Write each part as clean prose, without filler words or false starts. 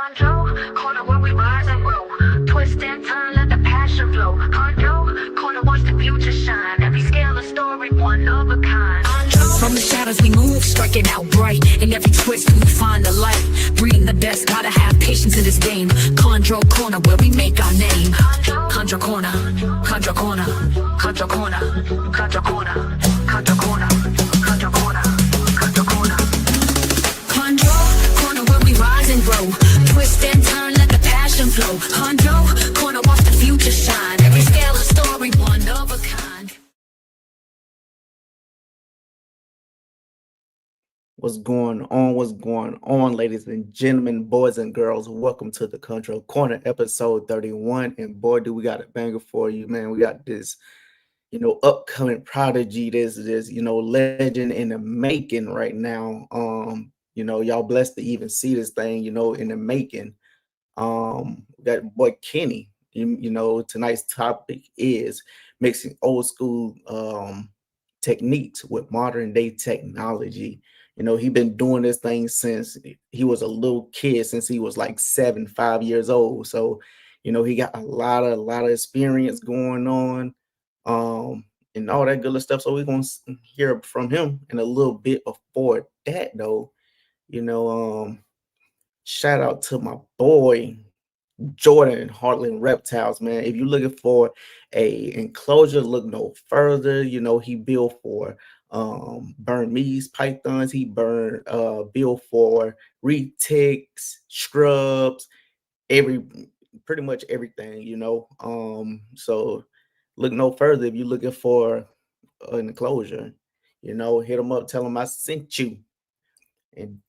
Chondro Corner where we rise and grow. Twist and turn, let the passion flow. Chondro Corner, watch the future shine. Every scale a story, one of a kind. From the shadows we move, striking out bright. In every twist we find the light. Breeding the best, gotta have patience in this game. Chondro Corner where we make our name. Chondro Corner, Chondro Corner, Chondro Corner, Chondro Corner, Chondro Corner, Chondro Corner, Chondro Corner. Chondro Corner where we rise and grow. Twist and turn, let the passion flow. Chondro Corner, watch the future shine. Every scale a story, one of a kind. What's going on? What's going on, ladies and gentlemen, boys and girls? Welcome to the Chondro Corner, episode 31. And boy, do we got a banger for you, man. We got this, upcoming prodigy, this, legend in the making right now. Y'all blessed to even see this thing, in the making. That boy Kenny, tonight's topic is mixing old school techniques with modern day technology. He been doing this thing since he was a little kid, since he was like 5 years old. So, he got a lot of experience going on, and all that good stuff. So we're gonna hear from him in a little bit. Before that, though, shout out to my boy Jordan Heartland Reptiles, man. If you're looking for a enclosure, look no further. He built for Burmese pythons, he built for retics, scrubs, pretty much everything, so look no further if you're looking for an enclosure. Hit him up, tell him I sent you. And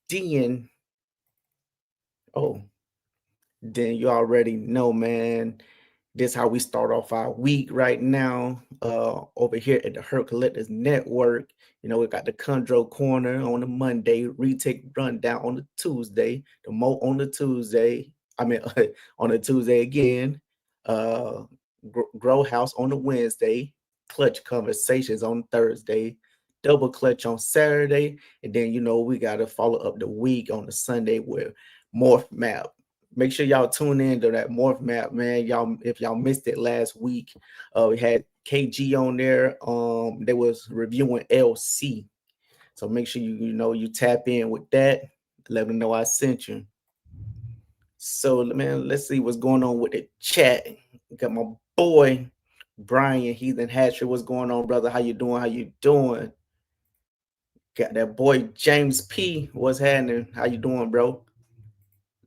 then you already know, man, this how we start off our week right now, over here at the Herp Collectors Network. We got the Chondro Corner on the Monday, retake rundown on the Tuesday, the Mo on the Tuesday. On the Tuesday again, Grow House on the Wednesday, Clutch Conversations on Thursday, Double Clutch on Saturday, and then we got to follow up the week on the Sunday with Morph Map. Make sure y'all tune in to that Morph Map, man. If y'all missed it last week, we had KG on there. They was reviewing LC. So make sure you tap in with that. Let them know I sent you. So, man, let's see what's going on with the chat. Got my boy Brian Heathen Hatcher. What's going on, brother? How you doing? Got that boy James P. What's happening? How you doing, bro?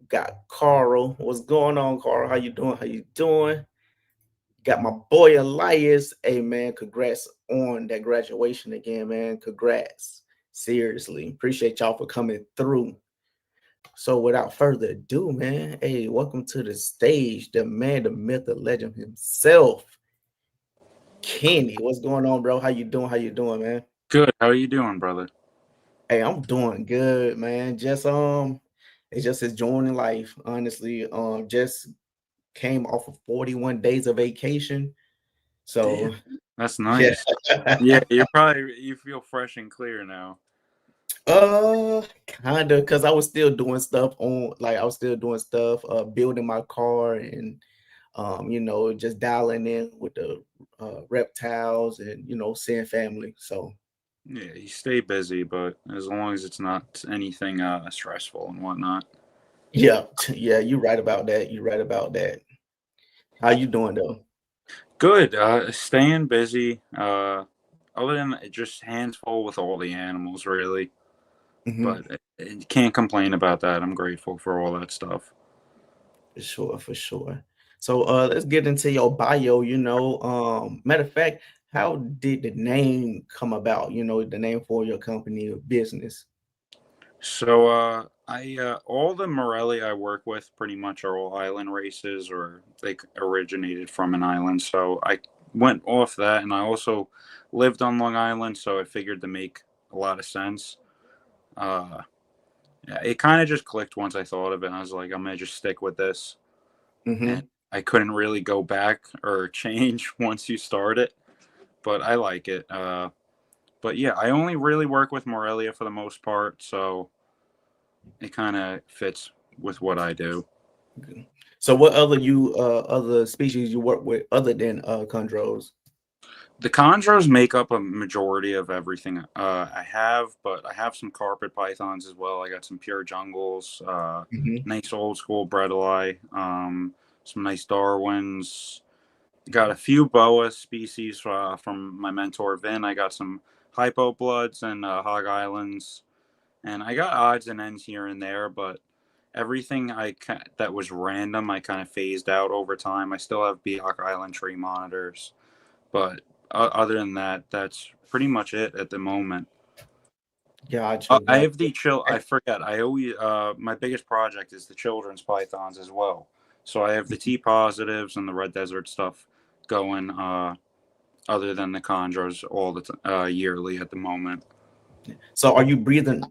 Got Carl. What's going on, Carl? How you doing? Got my boy Elias. Hey, man, congrats on that graduation again, man. Congrats. Seriously. Appreciate y'all for coming through. So without further ado, man, hey, welcome to the stage, the man, the myth, the legend himself, Kenny. What's going on, bro? How you doing, man? Good. How are you doing, brother? Hey, I'm doing good, man. It's just enjoying life, honestly. Just came off of 41 days of vacation. So damn, that's nice. Yeah, you feel fresh and clear now. Kind of, because I was still doing stuff, building my car and just dialing in with the reptiles and seeing family. So yeah, you stay busy, but as long as it's not anything stressful and whatnot. Yeah, you're right about that. How you doing though? Good. Staying busy. Other than just hands full with all the animals, really. Mm-hmm. But you can't complain about that. I'm grateful for all that stuff. For sure. So let's get into your bio. Matter of fact, how did the name come about? The name for your company or business. So all the Morelia I work with pretty much are all island races, or they originated from an island. So I went off that, and I also lived on Long Island, so I figured to make a lot of sense. Yeah, it kind of just clicked once I thought of it. And I was like, I'm gonna just stick with this. Mm-hmm. And I couldn't really go back or change once you start it, but I like it. But yeah, I only really work with Morelia for the most part, so it kind of fits with what I do. So what other species you work with other than chondros? The chondros make up a majority of everything I have, but I have some carpet pythons as well. I got some pure jungles, Hmm. nice old school bredli, some nice Darwins. Got a few boa species from my mentor Vin. I got some hypo bloods and hog islands, and I got odds and ends here and there, but everything that was random I kind of phased out over time. I still have Biak Island tree monitors, but other than that, that's pretty much it at the moment. Gotcha, I gotcha. have the chill. I forget. I always my biggest project is the children's pythons as well. So I have the T positives and the red desert stuff going. Other than the chondros, all the yearly at the moment. So are you breeding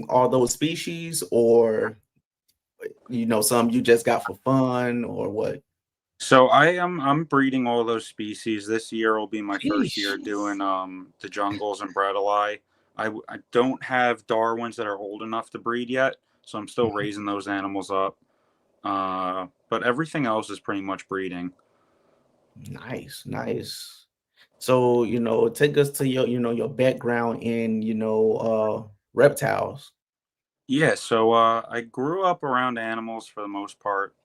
all those species, or some you just got for fun, or what? So I'm breeding all those species. This year will be my first Sheesh. year doing the jungles and bredli. I don't have Darwins that are old enough to breed yet, so I'm still Mhm. raising those animals up. But everything else is pretty much breeding. Nice, nice. So, take us to your background in, reptiles. Yeah, so I grew up around animals for the most part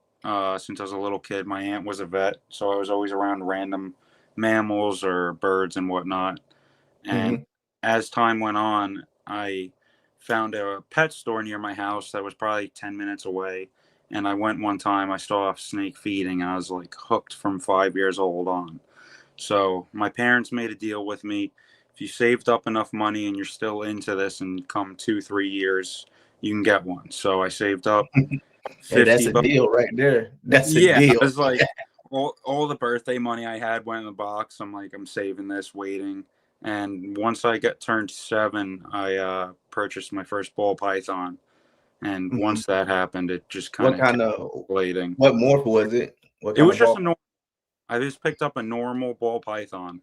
since I was a little kid. My aunt was a vet, so I was always around random mammals or birds and whatnot. And Hmm. as time went on, I found a pet store near my house that was probably 10 minutes away. And I went one time, I saw a snake feeding, and I was like hooked from 5 years old on. So my parents made a deal with me. If you saved up enough money and you're still into this and come 2, 3 years, you can get one. So I saved up Hey, that's 50 a bucks. deal right there. That's a Yeah, I deal. was like, all the birthday money I had went in the box. I'm like, I'm saving this, waiting. And once I got turned 7, I purchased my first ball python. And Mhm. once that happened, it just kind What of kind kept of escalating. what morph was it? What It kind was of just ball? a normal. I just picked up a normal ball python.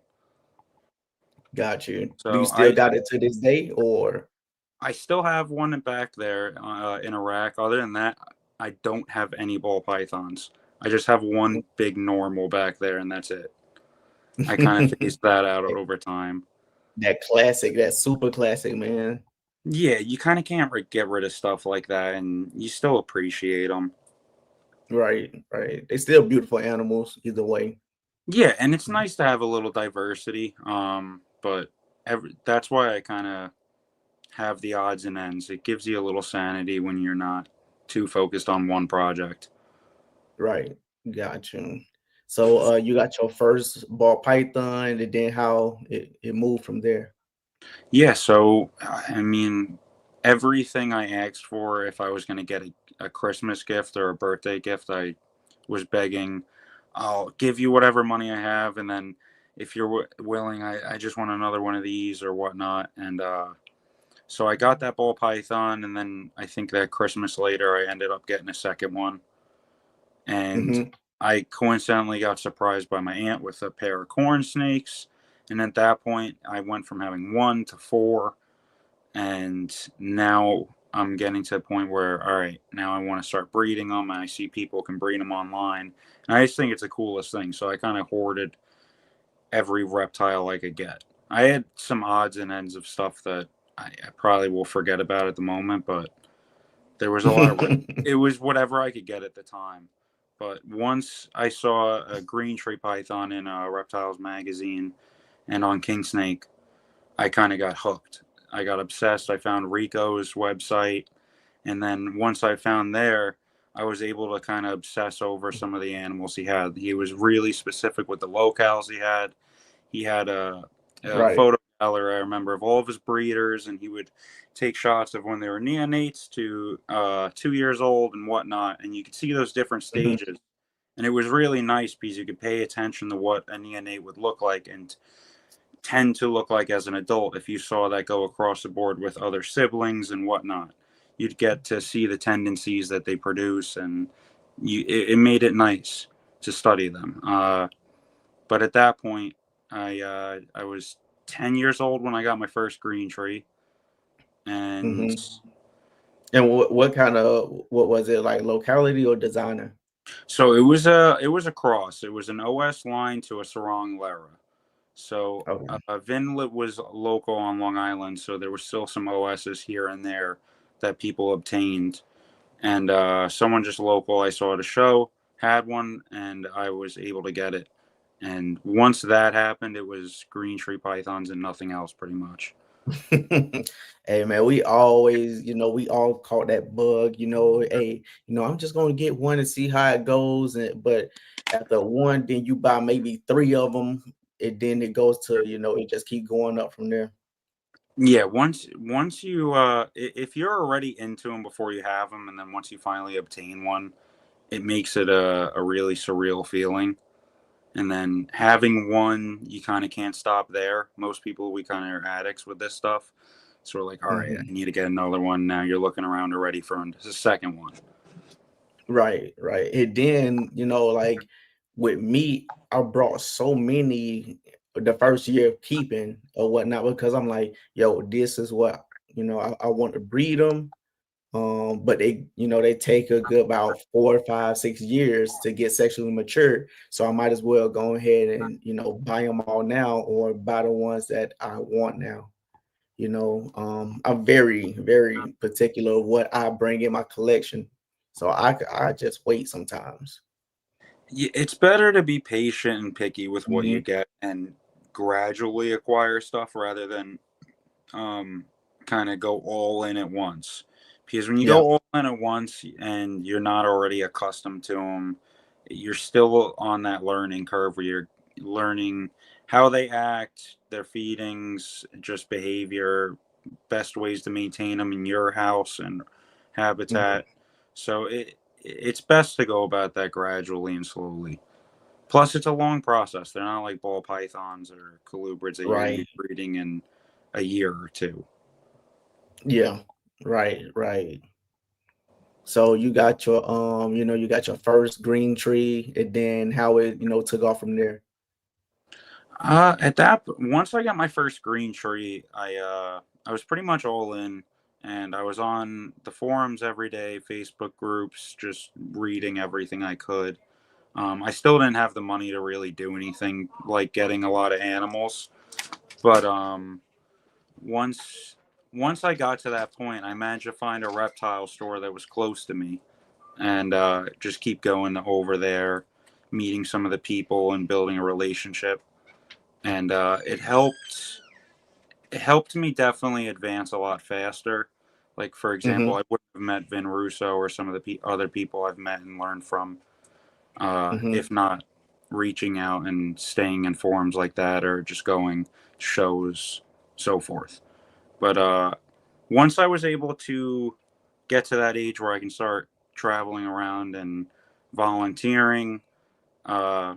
Got you. Do you So still got it to this day, or? I still have one back there in a rack. Other than that, I don't have any ball pythons. I just have one big normal back there, and that's it. I kind of phased that out over time. That classic, that super classic, man. Yeah, you kind of can't get rid of stuff like that, and you still appreciate them. Right, right. They still beautiful animals either way. Yeah, and it's nice to have a little diversity. But that's why I kind of have the odds and ends. It gives you a little sanity when you're not too focused on one project. Right. Got you. So you got your first ball python, and then how it moved from there. Yeah, so I mean, everything I asked for, if I was going to get a Christmas gift or a birthday gift, I was begging, I'll give you whatever money I have, and then if you're willing, I just want another one of these or whatnot. And so I got that ball python, and then I think that Christmas later, I ended up getting a second one. And Hmm. I coincidentally got surprised by my aunt with a pair of corn snakes. And at that point, I went from having one to four, and now I'm getting to the point where, all right, now I want to start breeding them. And I see people can breed them online, and I just think it's the coolest thing. So I kind of hoarded every reptile I could get. I had some odds and ends of stuff that I probably will forget about at the moment, but there was a lot of it was whatever I could get at the time. But once I saw a green tree python in a Reptiles magazine and on King Snake, I kind of got hooked. I got obsessed. I found Rico's website, and then once I found there, I was able to kind of obsess over some of the animals he had. He was really specific with the locales he had. He had a Right. photo gallery, I remember, of all of his breeders, and he would take shots of when they were neonates to 2 years old and whatnot. And you could see those different Hmm. stages. And it was really nice because you could pay attention to what a neonate would look like and tend to look like as an adult if you saw that go across the board with other siblings and whatnot. You'd get to see the tendencies that they produce, and it made it nice to study them. But at that point, I was 10 years old when I got my first green tree, and Hmm. And what kind of what was it like, locality or designer? So it was a cross. It was an OS line to a Sarong Lara. So Okay. Vinlet was local on Long Island, so there were still some OSs here and there that people obtained. And someone just local I saw at a show had one, and I was able to get it. And once that happened, it was green tree pythons and nothing else, pretty much. Hey man, we always, we all caught that bug, hey, I'm just gonna get one and see how it goes. And but after one, then you buy maybe three of them, then it goes to, it just keep going up from there. Yeah, once you if you're already into them before you have them, and then once you finally obtain one, it makes it a really surreal feeling. And then having one, you kind of can't stop there. Most people, we kind of are addicts with this stuff. So we're like, all right, I Mhm. need to get another one. Now you're looking around already for the second one. Right, right. And then, like with me, I brought so many the first year of keeping or whatnot because I'm like, yo, this is what, I want to breed them. But they take a good about 4, 5, 6 years to get sexually mature. So I might as well go ahead and, buy them all now or buy the ones that I want now. I'm very, very particular of what I bring in my collection. So I just wait sometimes. Yeah, it's better to be patient and picky with what you Mhm. get and gradually acquire stuff rather than kind of go all in at once. Because when you Yeah. go all in at once and you're not already accustomed to them, you're still on that learning curve where you're learning how they act, their feedings, just behavior, best ways to maintain them in your house and Mhm. habitat. So it's best to go about that gradually and slowly. Plus, it's a long process. They're not like ball pythons or colubrids that you're going to Right. be breeding in a year or two. Yeah. Right. Right. So you got your you got your first green tree, and then how it took off from there. Once I got my first green tree, I was pretty much all in, and I was on the forums every day, Facebook groups, just reading everything I could. I still didn't have the money to really do anything like getting a lot of animals, but once once I got to that point, I managed to find a reptile store that was close to me, and just keep going over there, meeting some of the people and building a relationship. And it helped me definitely advance a lot faster. Like for example, Mhm. I wouldn't have met Vin Russo or some of the other people I've met and learned from, Mhm. if not reaching out and staying in forums like that or just going shows, so forth. But once I was able to get to that age where I can start traveling around and volunteering, uh,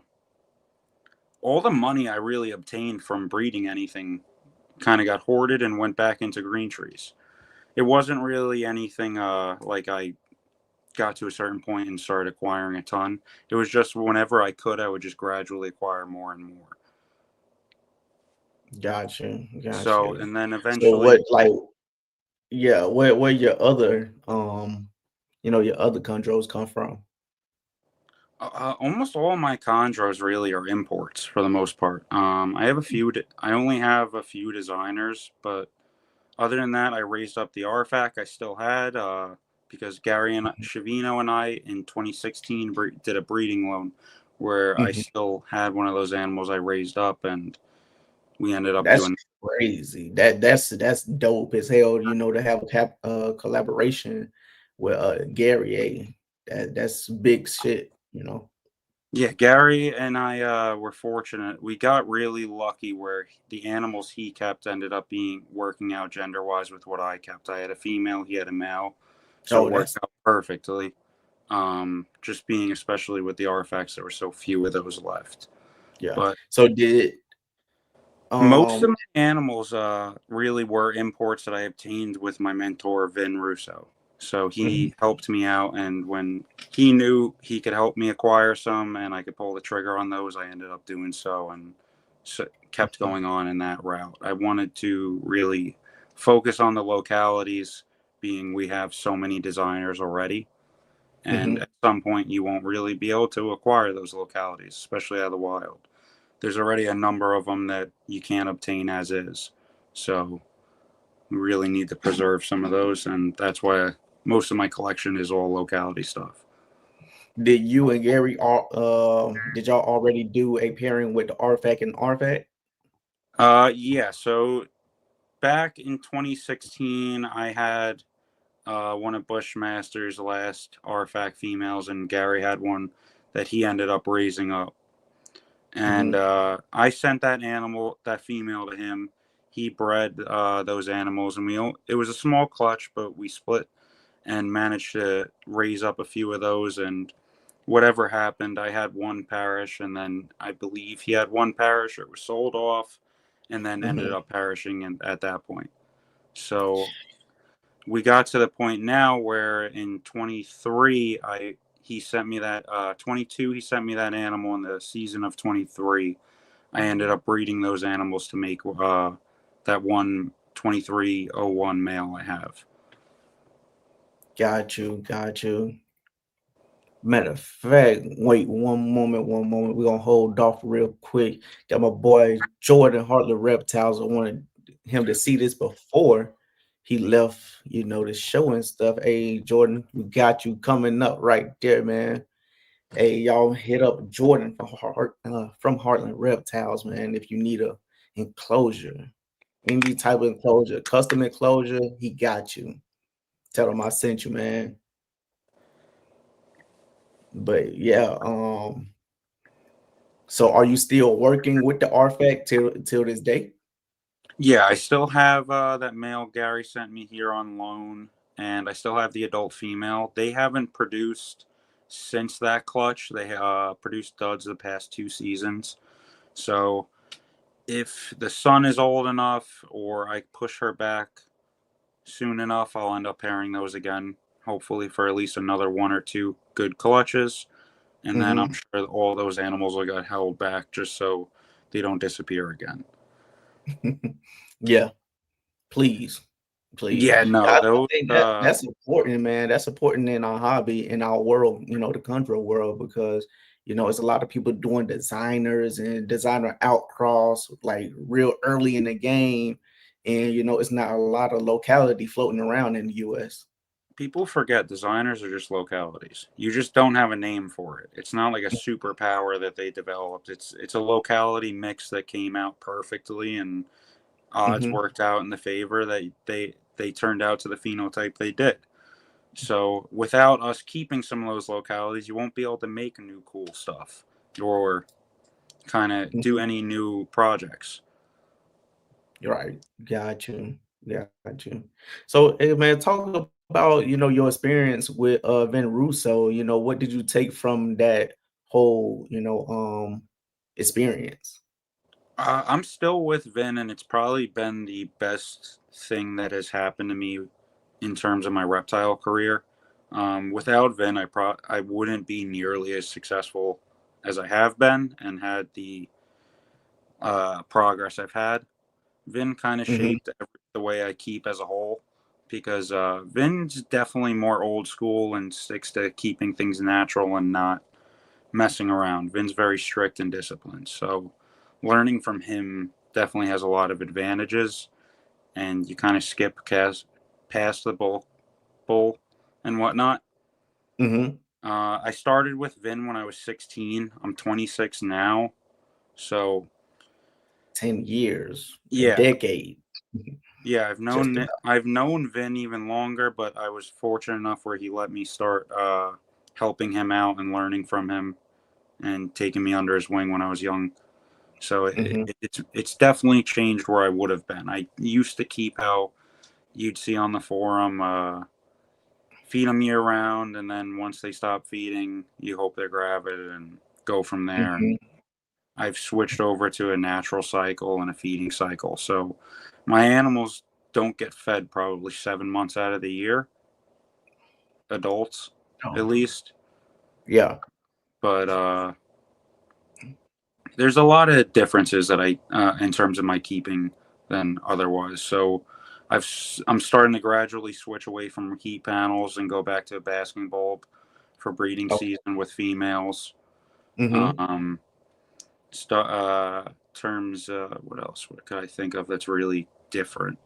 all the money I really obtained from breeding anything kind of got hoarded and went back into green trees. It wasn't really anything like I got to a certain point and started acquiring a ton. It was just whenever I could, I would just gradually acquire more and more. Gotcha. So, Gotcha. and then So what eventually, like yeah, where your other your other chondros come from? almost all my chondros really are imports for the most part. I have a few. I only have a few designers, but other than that, I raised up the RFAC I still had because Gary and Shavino and I in 2016 did a breeding loan where I Mhm. still had one of those animals I raised up, and we ended up That's doing. crazy. That's dope as hell, to have a collaboration with Gary A. That's big shit. Yeah, Gary and I were fortunate. We got really lucky where the animals he kept ended up being working out gender wise with what I kept. I had a female, he had a male, so Oh, it worked that's out perfectly. Just being especially with the artifacts, there were so few of those left. yeah. But So did most um of my animals really were imports that I obtained with my mentor Vin Russo. So mhm, he helped me out, and when he knew he could help me acquire some, and I could pull the trigger on those, I ended up doing so, and so kept mhm, going on in that route. I wanted to really focus on the localities being we have so many designers already. And Mm-hmm. at some point, you won't really be able to acquire those localities, especially out of the wild. There's already a number of them that you can't obtain as is. So we really need to preserve some of those. And that's why most of my collection is all locality stuff. Did you and Gary did y'all already do a pairing with the Artifact and Artifact? Yeah. So back in 2016, I had one of Bushmaster's last Artifact females, and Gary had one that he ended up raising up. And I sent that female to him. He bred those animals, and it was a small clutch, but we split and managed to raise up a few of those. And whatever happened, I had one parish, and then I believe he had one parish. It was sold off, and then ended up perishing at that point. So we got to the point now where in 23, he sent me that 22. He sent me that animal in the season of 23. I ended up breeding those animals to make that one 2301 male I have. Got you. Matter of fact, wait one moment. We're gonna hold off real quick. Got my boy Jordan Hartley Reptiles. I wanted him to see this before he left, the show and stuff. Hey, Jordan, we got you coming up right there, man. Hey, y'all hit up Jordan from Heartland Reptiles, man. If you need a enclosure, any type of enclosure, custom enclosure, he got you. Tell him I sent you, man. But yeah, so are you still working with the Artifact till this day? Yeah, I still have that male Gary sent me here on loan, and I still have the adult female. They haven't produced since that clutch. They produced duds the past 2 seasons. So if the son is old enough or I push her back soon enough, I'll end up pairing those again, hopefully for at least another 1 or 2 good clutches. And then I'm sure all those animals will get held back just so they don't disappear again. Yeah, please. Yeah, no, I those think that's important, man. That's important in our hobby, in our world, the chondro world, because it's a lot of people doing designers and designer outcross like real early in the game, and it's not a lot of locality floating around in the US. people forget designers are just localities. You just don't have a name for it. It's not like a superpower that they developed. It's a locality mix that came out perfectly, and odds worked out in the favor that they turned out to the phenotype they did. So without us keeping some of those localities, you won't be able to make new cool stuff or kind of do any new projects. You're right. Got you. So, hey, man, talk about your experience with Vin Russo. What did you take from that whole experience? I'm still with Vin, and it's probably been the best thing that has happened to me in terms of my reptile career. Without Vin, I wouldn't be nearly as successful as I have been and had the progress I've had. Vin kind of shaped the way I keep as a whole, because Vin's definitely more old school and sticks to keeping things natural and not messing around. Vin's very strict and disciplined, so learning from him definitely has a lot of advantages, and you kind of skip past the bull and whatnot. I started with Vin when I was 16. I'm 26 now, so 10 years, yeah, a decade. Yeah, I've known Vin even longer, but I was fortunate enough where he let me start helping him out and learning from him and taking me under his wing when I was young. So it's definitely changed where I would have been. I used to keep how you'd see on the forum, feed them year round, and then once they stop feeding, you hope they're gravid and go from there. And I've switched over to a natural cycle and a feeding cycle. So my animals don't get fed probably 7 months out of the year, adults at least. Yeah. But there's a lot of differences that in terms of my keeping than otherwise. So I'm starting to gradually switch away from heat panels and go back to a basking bulb for breeding Oh, season with females. mm-hmm. Um, terms. What else? What could I think of that's really different?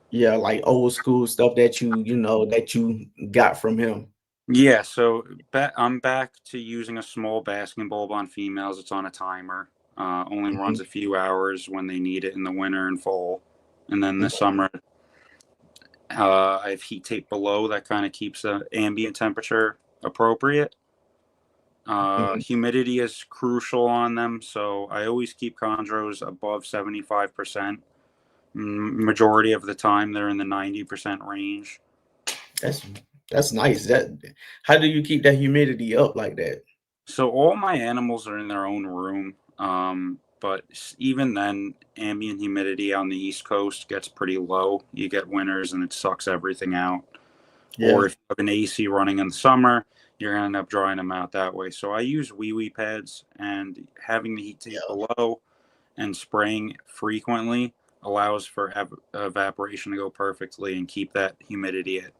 Yeah, like old school stuff that you got from him. Yeah, so I'm back to using a small basking bulb on females. It's on a timer. Only Hmm. runs a few hours when they need it in the winter and fall, and then the summer I have heat tape below that kind of keeps the ambient temperature appropriate. Hmm. Humidity is crucial on them, so I always keep chondros above 75%. Majority of the time, they're in the 90% range. That's that's nice. How do you keep that humidity up like that? So all my animals are in their own room, but even then, ambient humidity on the East Coast gets pretty low. You get winters and it sucks everything out. Or Yeah. if you have an AC running in the summer, you're going to end up drying them out that way. So I use wee pads, and having the heat tape Yeah. below and spraying frequently allows for evaporation to go perfectly and keep that humidity at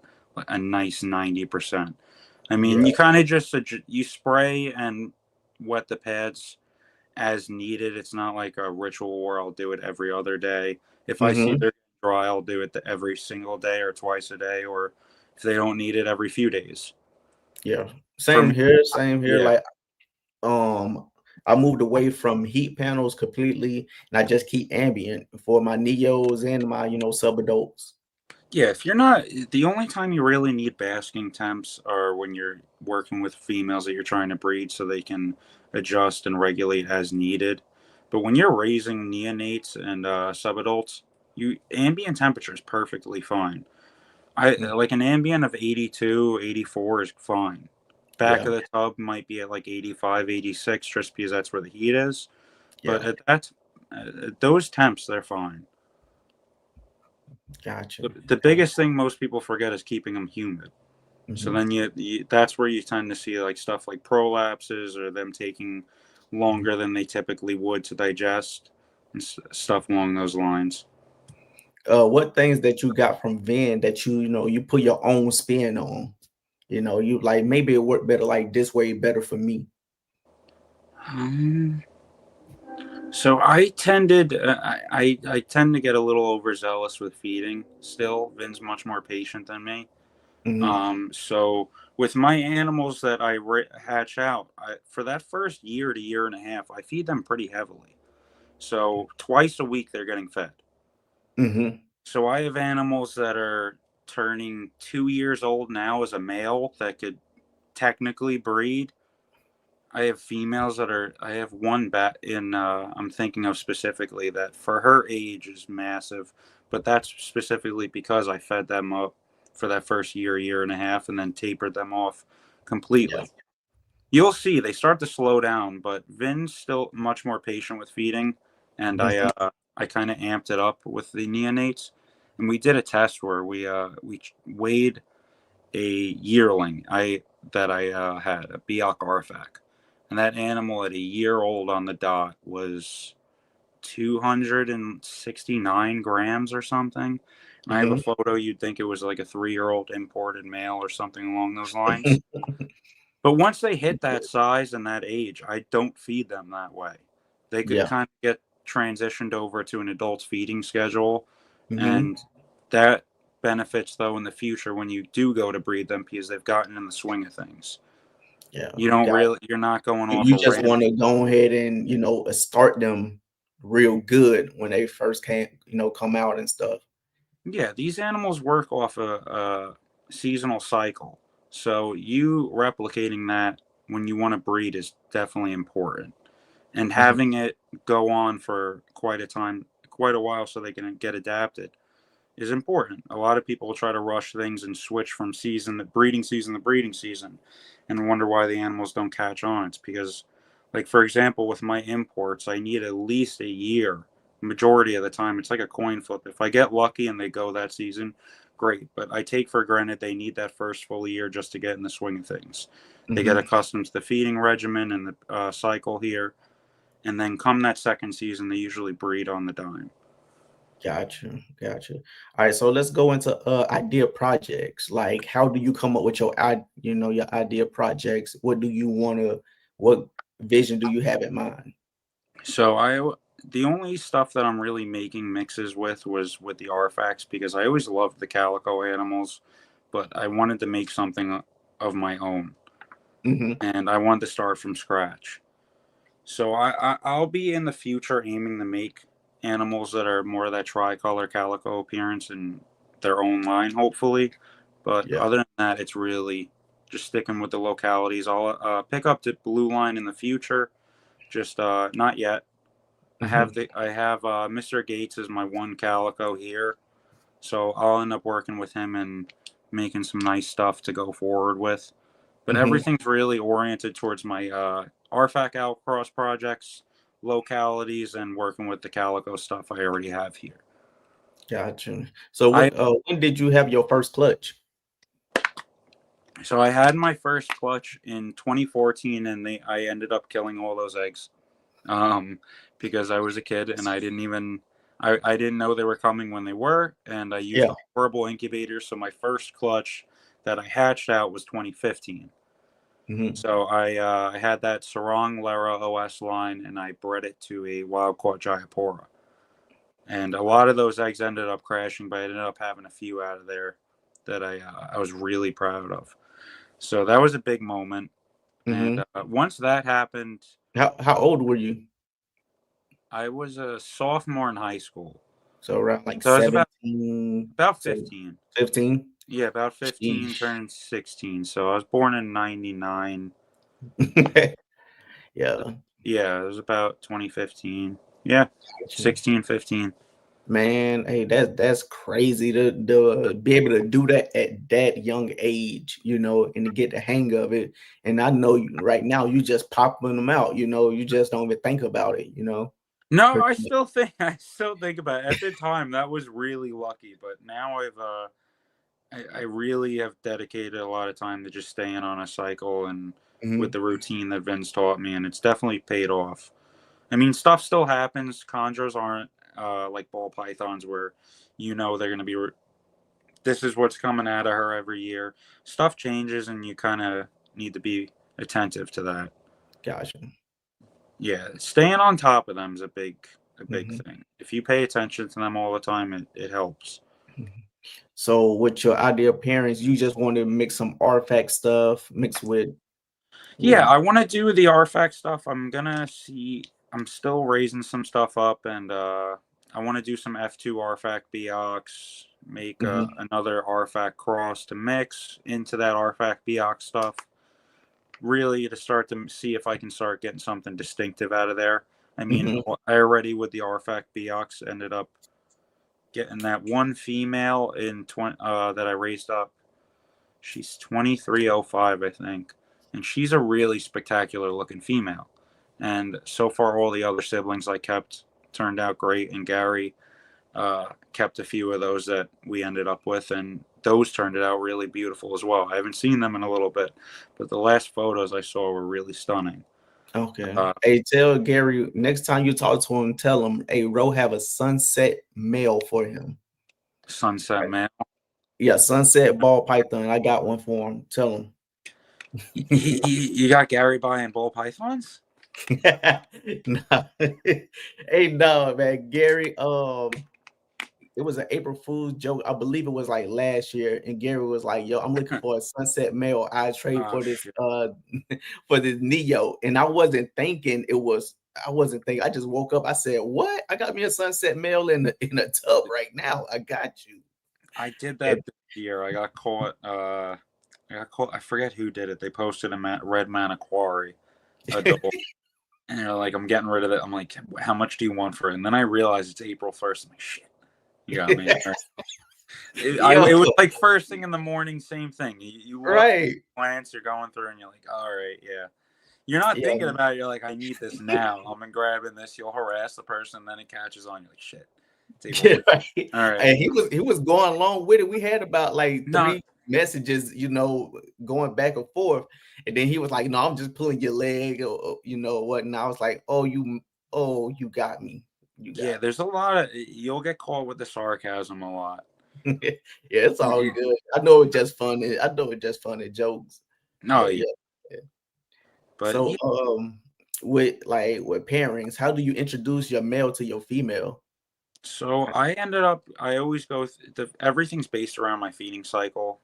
a nice 90%. I mean, Yeah. you kind of just you spray and wet the pads as needed. It's not like a ritual where I'll do it every other day. If I see Hmm. they're dry, I'll do it every single day or twice a day, or if they don't need it, every few days. Yeah. For Same me, here. Same here. yeah, Like, I moved away from heat panels completely, and I just keep ambient for my neos and my subadults. yeah. If you're not, the only time you really need basking temps are when you're working with females that you're trying to breed, so they can adjust and regulate as needed. But when you're raising neonates and subadults, you ambient temperature is perfectly fine. I Mm. like an ambient of 82, 84 is fine. Back Yeah. of the tub might be at like 85, 86, just because that's where the heat is. But Yeah. at those temps, they're fine. Gotcha. The biggest Gotcha. thing most people forget is keeping them humid. So Hmm. then that's where you tend to see like stuff like prolapses or them taking longer than they typically would to digest and stuff along those lines. What things that you got from Vin that you put your own spin on? You like maybe it worked better like this way better for me. Um, So I tended, I tend to get a little overzealous with feeding. Still, Vin's much more patient than me. Hmm. So with my animals that I hatch out, for that first year to year and a half, I feed them pretty heavily. So twice a week they're getting fed. Hmm. So I have animals that are turning 2 years old now as a male that could technically breed. I have females that are. I have one bat in. I'm thinking of specifically that for her age is massive, but that's specifically because I fed them up for that first year, year and a half, and then tapered them off Yeah. completely. You'll see they start to slow down, but Vin's still much more patient with feeding, and Mhm. I kind of amped it up with the neonates, and we did a test where we weighed a yearling I had a Biak Arfak, and that animal at a year old on the dot was 269 grams or something. And I have a Mhm. photo. You'd think it was like a 3-year-old imported male or something along those lines. But once they hit that size and that age, I don't feed them that way. They could Yeah. kind of get transitioned over to an adult's feeding schedule, Mhm. and that benefits though in the future when you do go to breed them because they've gotten in the swing of things. Yeah. Got You're not going off you a just random. want to go ahead and start them real good when they first come out and stuff. Yeah, these animals work off a seasonal cycle, so you replicating that when you want to breed is definitely important. And Mhm. having it go on for quite a while, so they can get adapted is important. A lot of people try to rush things and switch from season to breeding season, and wonder why the animals don't catch on. It's because, like for example, with my imports, I need at least a year. Majority of the time, it's like a coin flip. If I get lucky and they go that season, great. But I take for granted they need that first full year just to get in the swing of things. They get Mhm. accustomed to the feeding regimen and the cycle here, and then come that second season, they usually breed on the dime. Gotcha, gotcha. All right, so let's go into idea projects. Like, how do you come up with your idea projects? What do you want to? What vision do you have in mind? So the only stuff that I'm really making mixes with was with the Artifacts because I always loved the calico animals, but I wanted to make something of my own, Mm-hmm. and I wanted to start from scratch. So I'll be in the future aiming to make animals that are more of that tricolor calico appearance in their own line, hopefully. But Yeah. other than that, it's really just sticking with the localities. I'll pick up the blue line in the future, just not yet. Mm-hmm. I have Mr. Gates is my one calico here, so I'll end up working with him and making some nice stuff to go forward with. But Mm-hmm. everything's really oriented towards my RFAC outcross projects, localities, and working with the calico stuff I already have here. Gotcha. So I when did you have your first clutch? so I had my first clutch in 2014, and I ended up killing all those eggs, because I was a kid and I didn't know they were coming when they were, and I used Yeah. a horrible incubator. So my first clutch that I hatched out was 2015. Mm-hmm. So I had that Sarong Lera OS line, and I bred it to a wild caught Jayapura. And a lot of those eggs ended up crashing, but I ended up having a few out of there that I was really proud of. So that was a big moment. Mm-hmm. And once that happened, How old were you? I was a sophomore in high school. So around like So I was about 17, about so 15. 15. Yeah, about 15 Sheesh. turning 16. So I was born in 99. Yeah. Yeah, it was about 2015. Yeah, Gotcha. 16, 15. Man, hey, that's crazy to be able to do that at that young age, and to get the hang of it. And I know right now you just popping them out, you just don't even think about it. No, Pretty I much. still think about it. At the time that was really lucky, but now I really have dedicated a lot of time to just staying on a cycle and with Mhm, the routine that Vince taught me, and it's definitely paid off. I mean, stuff still happens. Chondros aren't like ball pythons where they're going to be. This is what's coming out of her every year. Stuff changes, and you kind of need to be attentive to that. gotcha. Yeah, staying on top of them is a big Mhm, thing. If you pay attention to them all the time, it helps. mhm. So with your ideal parents, you just want to mix some artifact stuff mixed with. Yeah, I want to do the artifact stuff. I'm gonna see. I'm still raising some stuff up, and I want to do some F2 artifact Beox, make Mhm, another artifact cross to mix into that artifact Beox stuff. Really, to start to see if I can start getting something distinctive out of there. I mean, mhm, I already with the artifact Beox ended up getting that one female in that I raised up. She's 2305, I think, and she's a really spectacular looking female. And so far, all the other siblings I kept turned out great, and Gary kept a few of those that we ended up with, and those turned out really beautiful as well. I haven't seen them in a little bit, but the last photos I saw were really stunning. okay. Uh, Hey, tell Gary next time you talk to him, tell him, hey, Ro have a sunset male for him. Sunset Right. Man. Yeah, sunset ball python. I got one for him. Tell him. You got Gary buying ball pythons? No. Hey, no, man. Gary, it was an April Fool's joke. I believe it was like last year, and Gary was like, "Yo, I'm looking for a sunset male. I trade Oh for this shit! for this Neo." And I wasn't thinking it was. I wasn't thinking. I just woke up. I said, "What? I got me a sunset male in a tub right now. I got you." I did that And this year. I got caught. I forget who did it. They posted a red mana quarry, a double, and they're like, "I'm getting rid of it." I'm like, "How much do you want for it?" And then I realized it's April 1st. I'm like, "Shit, you got me." yo, It was like first thing in the morning, same thing. You look, right? glance, you're going through, and you're like, "All right, yeah." You're not Yeah, thinking about it. You're like, "I need this now." I'm grabbing this. You'll harass the person, then it catches on. You're like, "Shit, it's April yeah, 1st." right. All right, And he was going along with it. We had about like no, 3 messages, going back and forth. And then he was like, "No, I'm just pulling your leg, or what?" And I was like, "Oh, you got me." You Yeah, got there's a lot of you'll get caught with the sarcasm a lot. it. Yeah, it's all Yeah. good. I know it's just funny. I know it's just funny jokes. No, But yeah, yeah. Yeah. but So yeah. with pairings, how do you introduce your male to your female? So I always go everything's based around my feeding cycle.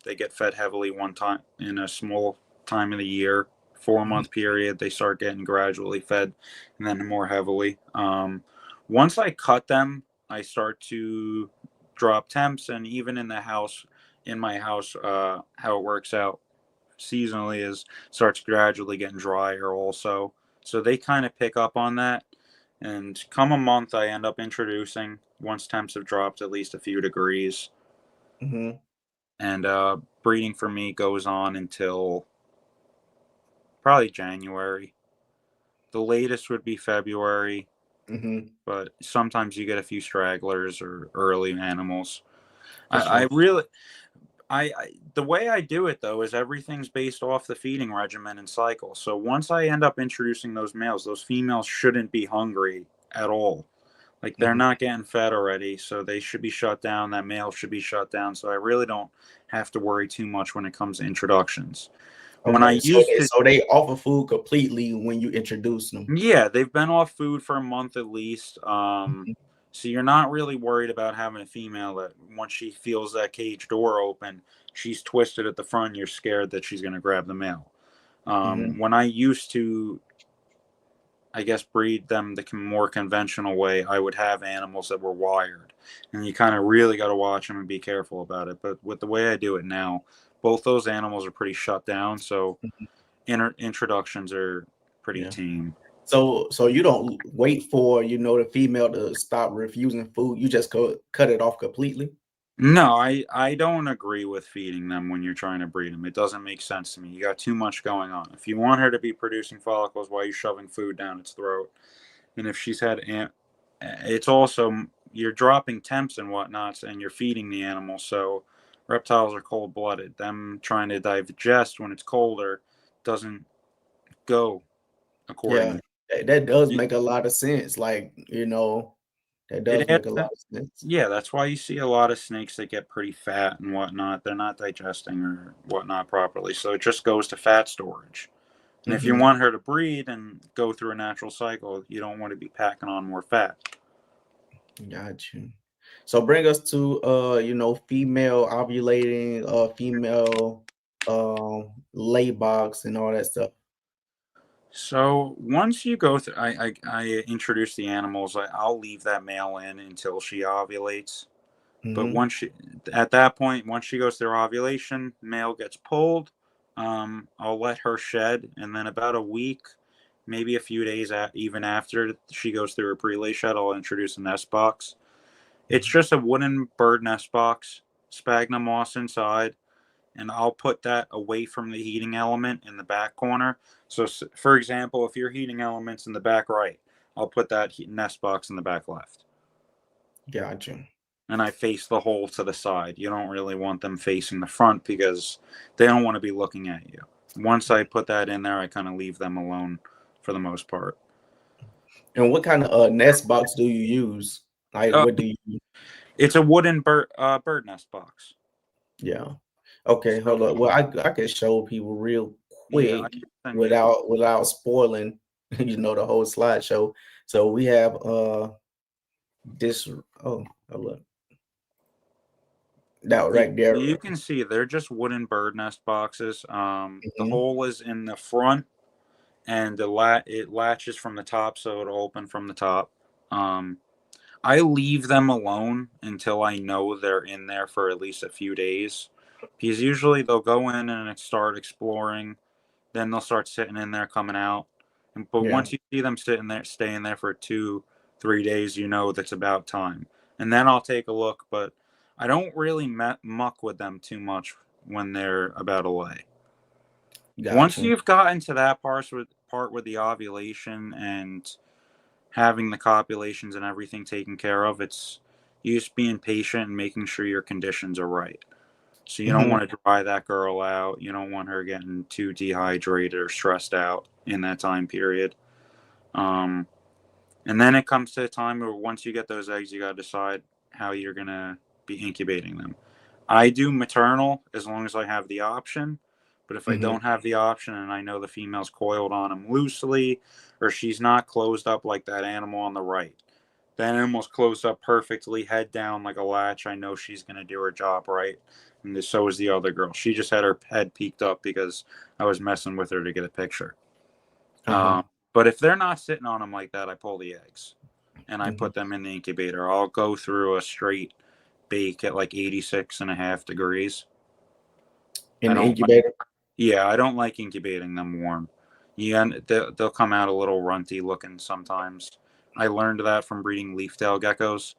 They get fed heavily one time in a small time of the year, 4 month period. They start getting gradually fed and then more heavily. Once I cut them, I start to drop temps, and even in my house, how it works out seasonally is starts gradually getting drier also. So they kind of pick up on that. And come a month, I end up introducing once temps have dropped at least a few degrees. Mm-hmm. And breeding for me goes on until probably January. The latest would be February, Mm-hmm. but sometimes you get a few stragglers or early animals. For I sure. really, the way I do it though is everything's based off the feeding regimen and cycle. So once I end up introducing those males, those females shouldn't be hungry at all. Like they're Mm-hmm. not getting fed already, so they should be shut down. That male should be shut down. So I really don't have to worry too much when it comes to introductions. When Okay, I used to, so they offer food completely when you introduce them. yeah, they've been off food for a month at least. Mhm. So you're not really worried about having a female that once she feels that cage door open, she's twisted at the front. You're scared that she's going to grab the male. Mhm. When I used to, I guess, breed them the more conventional way, I would have animals that were wired, and you kind of really got to watch them and be careful about it. But with the way I do it now, both those animals are pretty shut down, so Mhm. introductions are pretty Yeah. tame. So you don't wait for the female to stop refusing food. You just cut it off completely. No, I don't agree with feeding them when you're trying to breed them. It doesn't make sense to me. You got too much going on. If you want her to be producing follicles, why are you shoving food down its throat? And if she's had it's also you're dropping temps and whatnots, and you're feeding the animal. So reptiles are cold-blooded. Them trying to digest when it's colder doesn't go Yeah, according. that does It, make a lot of sense. Like, that it does adds make a lot of sense. Yeah, that's why you see a lot of snakes that get pretty fat and whatnot. They're not digesting or whatnot properly, so it just goes to fat storage. And if you Hmm. want her to breed and go through a natural cycle, you don't want to be packing on more fat. Got you. So bring us to female ovulating, female lay box and all that stuff. So once you go through, I introduce the animals. I'll leave that male in until she ovulates. But Hmm. at that point, once she goes through ovulation, male gets pulled. I'll let her shed, and then about a week, maybe a few days even after she goes through her pre-lay shed, I'll introduce a nest box. It's just a wooden bird nest box, sphagnum moss inside, and I'll put that away from the heating element in the back corner. So, for example, if your heating element's in the back right, I'll put that nest box in the back left. Got you. And I face the hole to the side. You don't really want them facing the front because they don't want to be looking at you. Once I put that in there, I kind of leave them alone for the most part. And what kind of nest box do you use? Like, Uh, what do you? it's a wooden bird nest box. Yeah. Okay, So hold up. Well, I can show people real yeah, I quick can send you. without spoiling, the whole slideshow. So we have this. Oh, hold up. That You, right there. you can see they're just wooden bird nest boxes. The Mhm. hole is in the front, and it latches from the top, so it'll open from the top. Um, I leave them alone until I know they're in there for at least a few days, because usually they'll go in and start exploring, then they'll start sitting in there, coming out. But Yeah. once you see them sitting there, staying there for 2-3 days, you know that's about time. And then I'll take a look, but I don't really muck with them too much when they're about to lay. Once Gotcha. you've gotten to that part with the ovulation and having the copulations and everything taken care of, it's you just being patient and making sure your conditions are right. So you don't Hmm. want to dry that girl out. You don't want her getting too dehydrated or stressed out in that time period. Um, And then it comes to a time where once you get those eggs, you got to decide how you're going to be incubating them. I do maternal as long as I have the option. But if I don't have the option and I know the female's coiled on them loosely, or she's not closed up like that animal on the right, that animal's closed up perfectly, head down like a latch, I know she's going to do her job right. And so is the other girl. She just had her head peeked up because I was messing with her to get a picture. But if they're not sitting on them like that, I pull the eggs and I put them in the incubator. I'll go through a straight bake at like 86.5 degrees. In the incubator? I don't like incubating them warm. Yeah, they'll come out a little runty looking sometimes. I learned that from breeding leaf-tail geckos.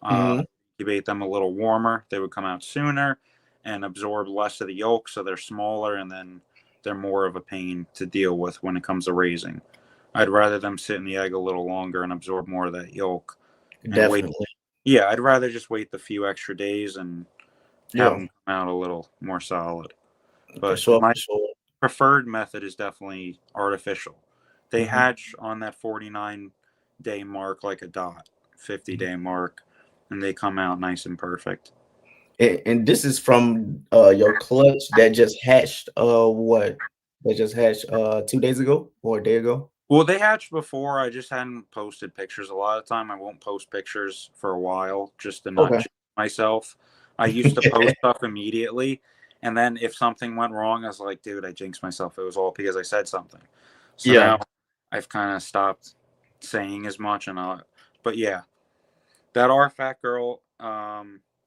Incubate them a little warmer, they would come out sooner and absorb less of the yolk, so they're smaller and then they're more of a pain to deal with when it comes to raising. I'd rather them sit in the egg a little longer and absorb more of that yolk. Definitely. I'd rather just wait the few extra days and have them come out a little more solid. But my preferred method is definitely artificial. They hatch on that 49-day mark like a dot, 50-day mark, and they come out nice and perfect. And this is from your clutch that just hatched what? That just hatched 2 days ago or a day ago? Well, they hatched before. I just hadn't posted pictures. A lot of the time I won't post pictures for a while just to not jinx myself. I used to post stuff immediately. And then if something went wrong, I was like, dude, I jinxed myself. It was all because I said something. So now I've kind of stopped saying as much. But yeah, that RFAC girl,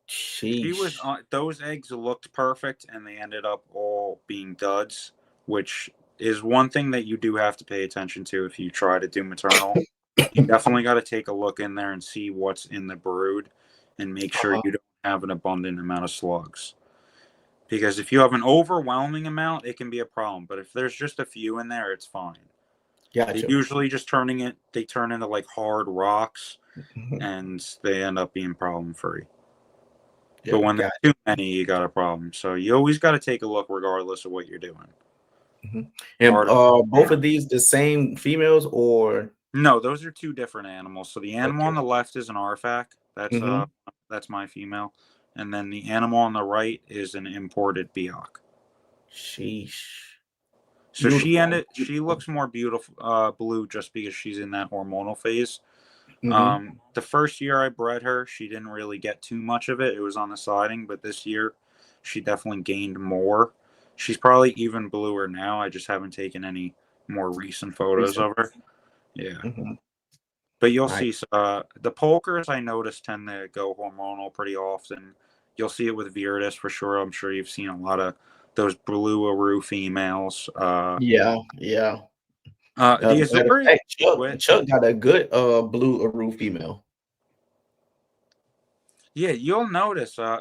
she was those eggs looked perfect and they ended up all being duds, which is one thing that you do have to pay attention to if you try to do maternal. You definitely got to take a look in there and see what's in the brood and make sure you don't have an abundant amount of slugs. Because if you have an overwhelming amount, it can be a problem. But if there's just a few in there, it's fine. They usually just turn into like hard rocks and they end up being problem free. But when there's too many, you got a problem. So you always got to take a look regardless of what you're doing. And both of these the same females or? No, those are two different animals. So the animal on the left is an RFAC. That's my female. And then the animal on the right is an imported Biak. Sheesh. So she looks more beautiful, blue just because she's in that hormonal phase. The first year I bred her, she didn't really get too much of it. It was on the siding, but this year she definitely gained more. She's probably even bluer now. I just haven't taken any more recent photos of her. Yeah. But you'll see the polkers I noticed tend to go hormonal pretty often. You'll see it with Viridis for sure. I'm sure you've seen a lot of those blue Aru females. The Chuck got a good blue Aru female. Yeah, you'll notice. I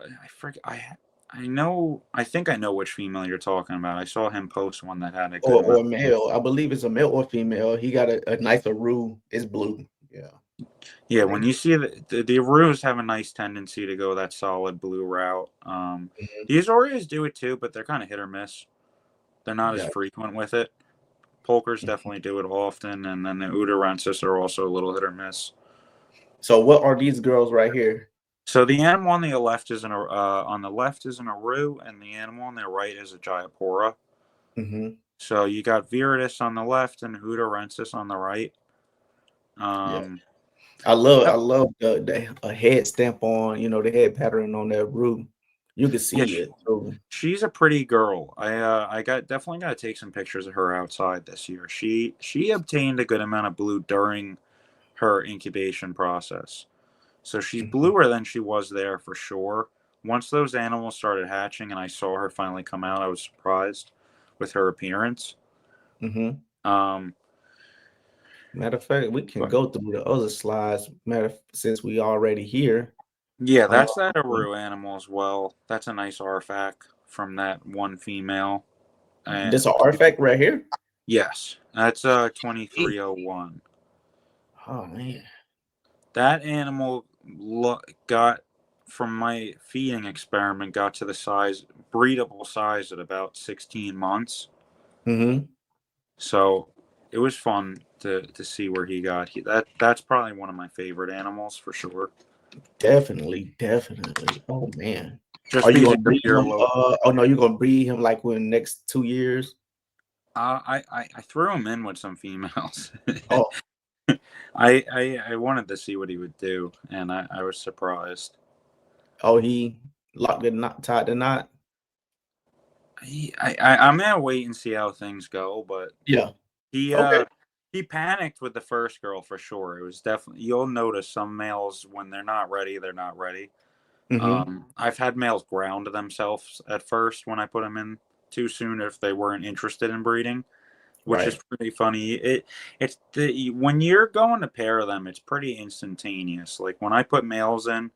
think I know which female you're talking about. I saw him post one that had a good or male. I believe it's a male or female. He got a nice Aru. It's blue. Yeah, when you see the Arus have a nice tendency to go that solid blue route. The Azorias do it too, but they're kind of hit or miss. They're not as frequent with it. Polkers definitely do it often, and then the Udarensis are also a little hit or miss. So what are these girls right here? So the animal on the left is an Aru, and the animal on the right is a Jayapura. So you got Viridis on the left and Udarensis on the right. I love the head stamp on, the head pattern on that root. You can see it. She's a pretty girl. I definitely got to take some pictures of her outside this year. She obtained a good amount of blue during her incubation process. So she's bluer than she was there for sure. Once those animals started hatching and I saw her finally come out, I was surprised with her appearance. Matter of fact, we can go through the other slides. Since we already here. Yeah, that's that Aru animal as well. That's a nice artifact from that one female. And this artifact right here? Yes, that's 2301. Oh man, that animal got from my feeding experiment got to the breedable size at about 16 months. So it was fun to see where he got. That's probably one of my favorite animals for sure. Definitely, definitely. Oh man. Just Are you because gonna he's a breed pure him? low. Oh no, you're gonna breed him like within the next 2 years? I threw him in with some females. Oh, I wanted to see what he would do, and I was surprised. oh, he locked the knot, tied the knot. I'm gonna wait and see how things go, but Yeah. he Okay. he panicked with the first girl for sure. It was definitely, you'll notice some males when they're not ready, they're not ready. Mm-hmm. I've had males ground themselves at first when I put them in too soon if they weren't interested in breeding, which is Right. pretty funny. When you're going to pair them, it's pretty instantaneous. Like when I put males in,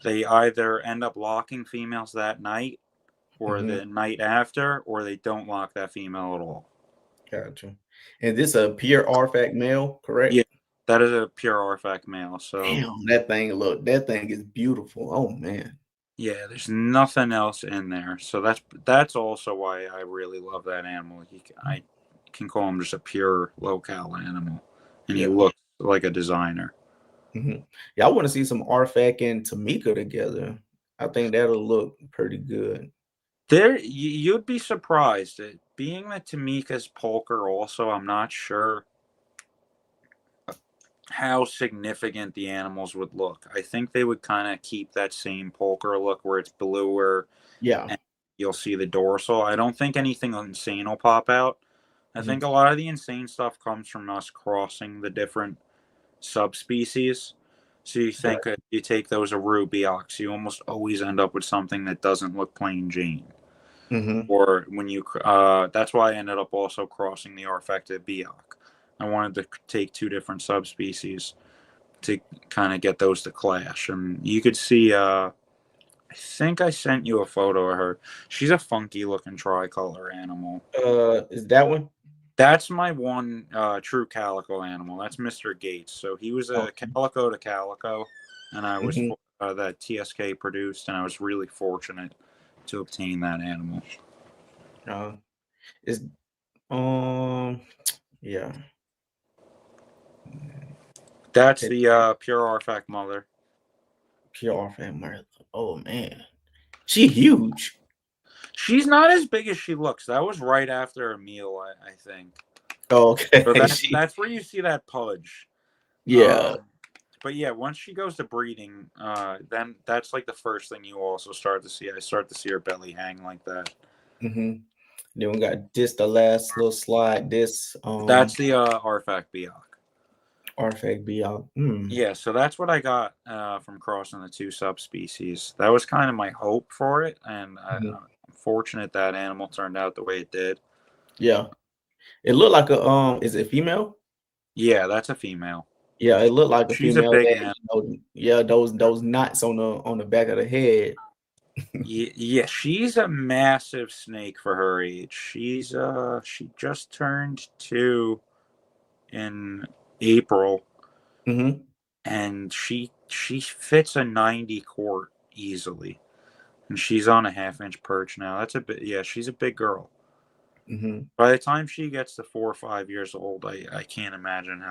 they either end up locking females that night or Mm-hmm. the night after, or they don't lock that female at all. Gotcha. And this a pure Arfac male, correct? Yeah, that is a pure Orphac male. So Damn, that thing is beautiful. Oh man. yeah, there's nothing else in there. So that's also why I really love that animal. I can call him just a pure local animal, and he Yeah. looks like a designer. Mm-hmm. Yeah, I want to see some Arfac and Tamika together. I think that'll look pretty good. You'd be surprised. Being that Tamika's poker also, I'm not sure how significant the animals would look. I think they would kind of keep that same poker look where it's bluer Yeah. and you'll see the dorsal. I don't think anything insane will pop out. I Mhm. think a lot of the insane stuff comes from us crossing the different subspecies. So you Right. think you take those Arubeox, you almost always end up with something that doesn't look plain Jane. Mm-hmm. Or when you, that's why I ended up also crossing the Arfecta Beoc. I wanted to take two different subspecies to kind of get those to clash. And you could see, I think I sent you a photo of her. She's a funky looking tricolor animal. Is that one? That's my one true calico animal. That's Mr. Gates. So he was a Okay. calico to calico, and I was Mm-hmm. that TSK produced, and I was really fortunate to obtain that animal. Is um yeah. That's Okay. the pure Arfac mother. Pure Arfac Martha. Oh man. She huge. She's not as big as she looks. That was right after a meal, I think. Oh, So okay. She that's where you see that pudge. yeah. But yeah, once she goes to breeding, then that's like the first thing you also start to see. I start to see her belly hang like that. Mm-hmm. Then we got this the last little slide. This That's the Arfac Beoc. Arfac be out. Mm. Yeah, so that's what I got from crossing the two subspecies. That was kind of my hope for it, and Mhm. I'm fortunate that animal turned out the way it did. Yeah. It looked like a is it female? Yeah, that's a female. Yeah, it looked like a She's a female big that, animal. yeah, those knots on the back of the head. Yeah, she's a massive snake for her age. She just turned 2 in April, Mm-hmm. and she fits a 90 quart easily. And she's on a 1/2 inch perch now. That's a bit, yeah, she's a big girl. Mm-hmm. By the time she gets to 4 or 5 years old, I can't imagine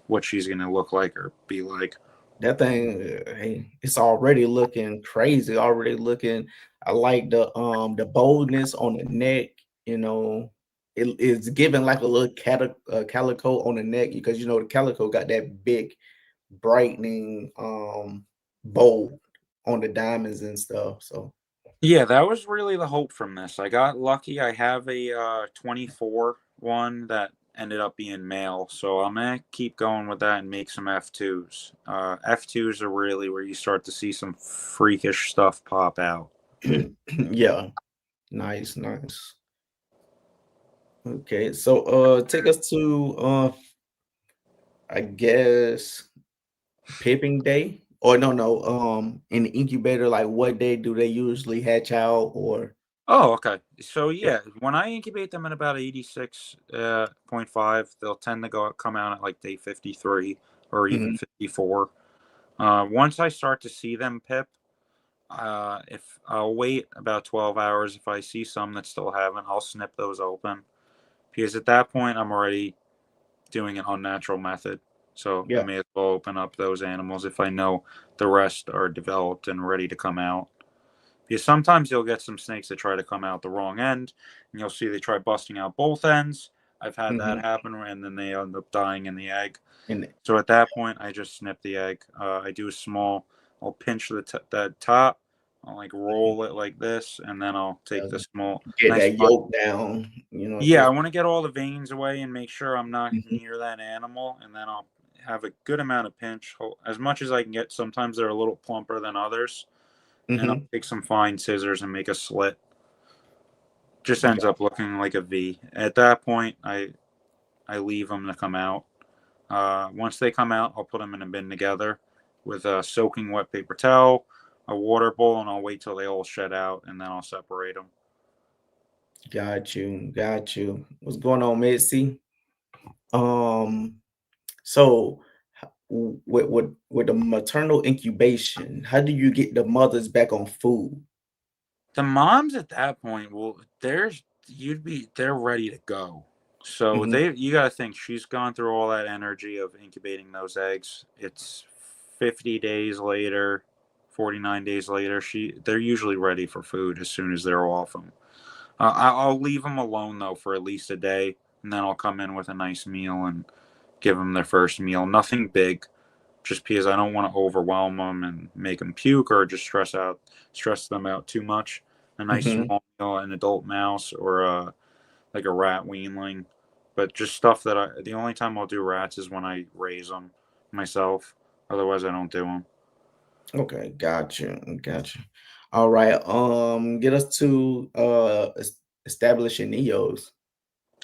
what she's gonna look like or be like. That thing, hey, it's already looking crazy. Already looking. I like the boldness on the neck. You know, it's giving like a little calico on the neck because you know the calico got that big brightening bold on the diamonds and stuff. So Yeah, that was really the hope from this. I got lucky. I have a 24 one that ended up being male, so I'm gonna keep going with that and make some F2s. F2s are really where you start to see some freakish stuff pop out. yeah, nice, nice. Okay, so take us to I guess pipping day. Or no, in the incubator, like what day do they usually hatch out or Oh, okay. So yeah. yeah, when I incubate them at about 86.5, they'll tend to come out at like day 53 or even Mhm. 54. Once I start to see them pip, if I'll wait about 12 hours, if I see some that still haven't, I'll snip those open because at that point I'm already doing an unnatural method. So I Yeah. may as well open up those animals if I know the rest are developed and ready to come out. Because sometimes you'll get some snakes that try to come out the wrong end, and you'll see they try busting out both ends. I've had that Mm-hmm. happen, and then they end up dying in the egg. And So at that point, I just snip the egg. I do a small. I'll pinch that top. I'll like roll it like this, and then I'll take the small, get nice. that yolk down, Yeah, I just want to get all the veins away and make sure I'm not Mhm. near that animal, and then I'll have a good amount of pinch, as much as I can get. Sometimes they're a little plumper than others, and I'll Mhm. take some fine scissors and make a slit. Just ends up looking like a V. At that point, I leave them to come out. Once they come out, I'll put them in a bin together with a soaking wet paper towel, a water bowl, and I'll wait till they all shed out, and then I'll separate them. Got you, got you. What's going on, Mitzi? Um, so with the maternal incubation, how do you get the mothers back on food? The moms at that point, well, they're ready to go. So Mhm. you got to think she's gone through all that energy of incubating those eggs. It's 50 days later, 49 days later. They're usually ready for food as soon as they're off them. I'll leave them alone though for at least a day, and then I'll come in with a nice meal and give them their first meal. Nothing big, just because I don't want to overwhelm them and make them puke or just stress them out too much. A nice Mhm. small meal, an adult mouse or like a rat weanling, but just stuff the only time I'll do rats is when I raise them myself. Otherwise, I don't do them. Okay, got you, got you. All right. Get us to establishing neos.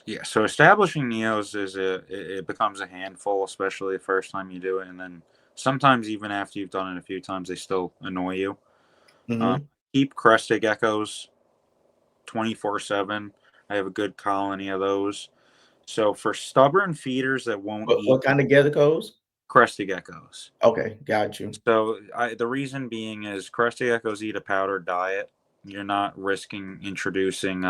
Yeah, so establishing neos it becomes a handful, especially the first time you do it, and then sometimes even after you've done it a few times, they still annoy you. Um, Mhm. keep crested geckos 24/7. I have a good colony of those. So for stubborn feeders that won't eat What kind of geckos? crested geckos. Okay, got you. So the reason being is crested geckos eat a powdered diet. You're not risking introducing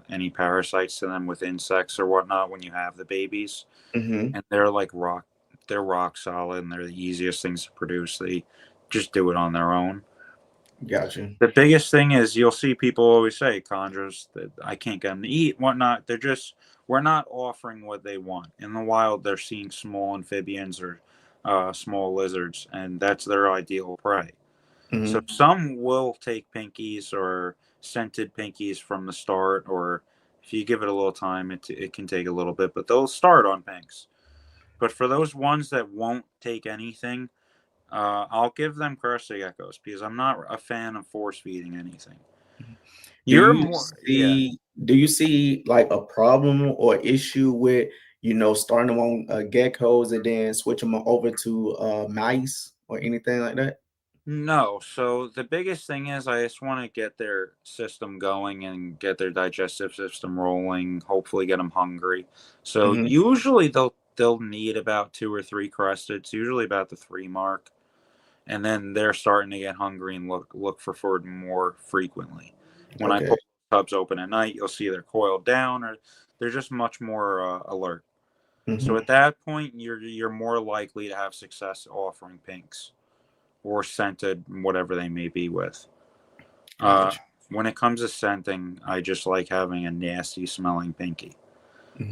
any parasites to them with insects or whatnot when you have the babies. Mhm. And they're rock solid and they're the easiest things to produce. They just do it on their own. Got you. The biggest thing is you'll see people always say chondros that I can't get them to eat, whatnot. We're not offering what they want. In the wild, they're seeing small amphibians or small lizards, and that's their ideal prey. So Mhm. some will take pinkies or scented pinkies from the start, or if you give it a little time, it can take a little bit, but they'll start on pinks. But for those ones that won't take anything, I'll give them crested geckos because I'm not a fan of force feeding anything. Do You're you more, yeah. see do you see like a problem or issue with starting them on geckos and then switching them over to mice or anything like that? No, so the biggest thing is I just want to get their system going and get their digestive system rolling, hopefully get them hungry. So Hmm. usually they'll need about 2 or 3 crusteds, usually about the 3 mark, and then they're starting to get hungry and look for food more frequently. When I Okay. pull tubs open at night, you'll see they're coiled down or they're just much more alert. So Hmm. at that point, you're more likely to have success offering pinks or scented, whatever they may be with. Uh, Gotcha. when it comes to scenting, I just like having a nasty smelling pinky.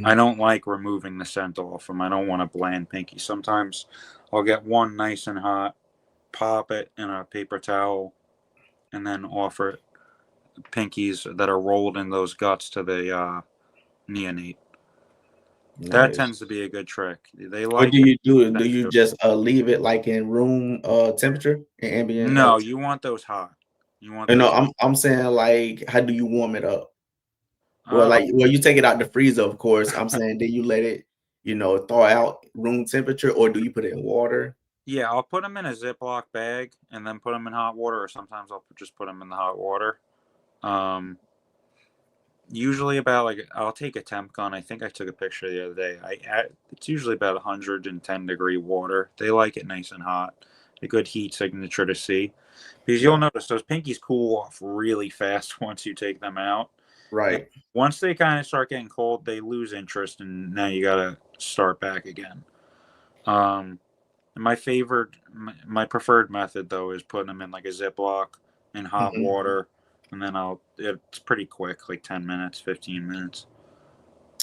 I Hmm. don't like removing the scent off them. I don't want a bland pinky. Sometimes I'll get one nice and hot, pop it in a paper towel, and then offer pinkies that are rolled in those guts to the neonate. That Nice. tends to be a good trick. They What like do it. you do? Do you just leave it like in room temperature and ambient? No, you want those hot. You want No, those. I'm saying like how do you warm it up? Uh, Well, you take it out the freezer, of course. I'm saying, do you let it, thaw out room temperature, or do you put it in water? Yeah, I'll put them in a Ziploc bag and then put them in hot water, or sometimes I'll just put them in the hot water. Um, usually about like I'll take a temp gun. I think I took a picture the other day. It's usually about 110-degree water. They like it nice and hot. A good heat signature to see, because you'll Yeah. notice those pinkies cool off really fast once you take them out. Right. Once they kind of start getting cold, they lose interest, and now you got to start back again. My preferred method though is putting them in like a Ziploc in hot Mhm. water, and then it's pretty quick, like 10 minutes, 15 minutes.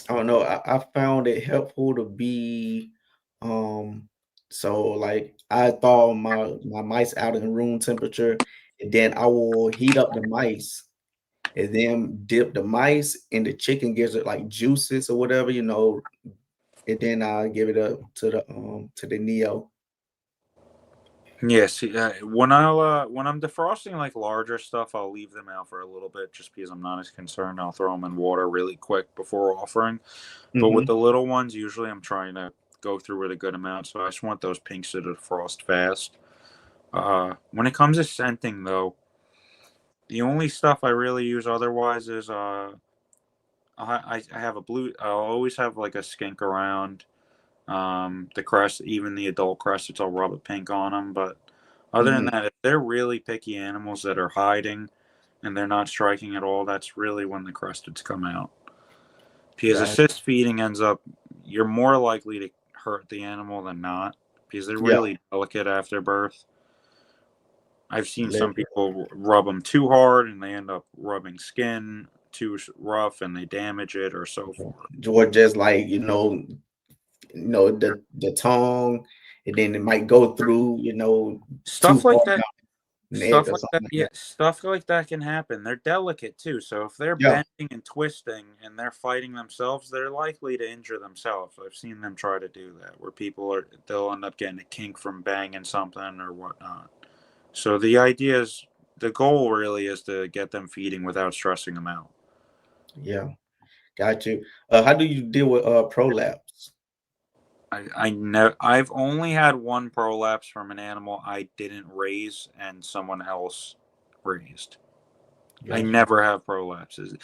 I don't know. I found it helpful to be so like I thaw my mice out in room temperature, and then I will heat up the mice and then dip the mice in the chicken, gives it like juices or whatever, and then I give it up to the Neo. Yes, when I'm defrosting like larger stuff, I'll leave them out for a little bit just because I'm not as concerned. I'll throw them in water really quick before offering. But with Hmm. the little ones, usually I'm trying to go through with a good amount, so I just want those pinks to defrost fast. When it comes to scenting, though, the only stuff I really use otherwise is I have a blue. I'll always have like a skink around. The crest, even the adult cresteds, I'll rub a pink on them. But other than Hmm. that, if they're really picky animals that are hiding and they're not striking at all, that's really when the cresteds come out. Because Got assist feeding ends up, you're more likely to hurt the animal than not because they're Yeah, really delicate after birth. I've seen some literally. people rub them too hard and they end up rubbing skin too rough and they damage it or so forth. Or just like the tongue, and then it might go through, too Stuff far like that. down the neck Stuff or like something that, like yeah, that. stuff like that can happen. They're delicate too, so if they're Yeah, bending and twisting and they're fighting themselves, they're likely to injure themselves. I've seen them try to do that, where they'll end up getting a kink from banging something or whatnot. So the goal really is to get them feeding without stressing them out. yeah, got you. How do you deal with prolapse? I've only had one prolapse from an animal I didn't raise and someone else raised. I Got you. never have prolapses.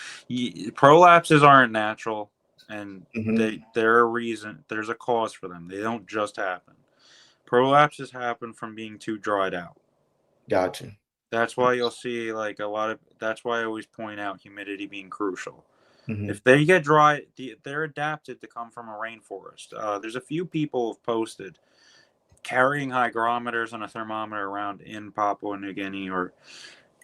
Prolapses aren't natural, and Hmm. they're a reason. There's a cause for them. They don't just happen. Prolapses happen from being too dried out. Got you. That's why you'll see like a lot of. That's why I always point out humidity being crucial. Hmm. If they get dry, they're adapted to come from a rainforest. There's a few people have posted carrying hygrometers and a thermometer around in Papua New Guinea or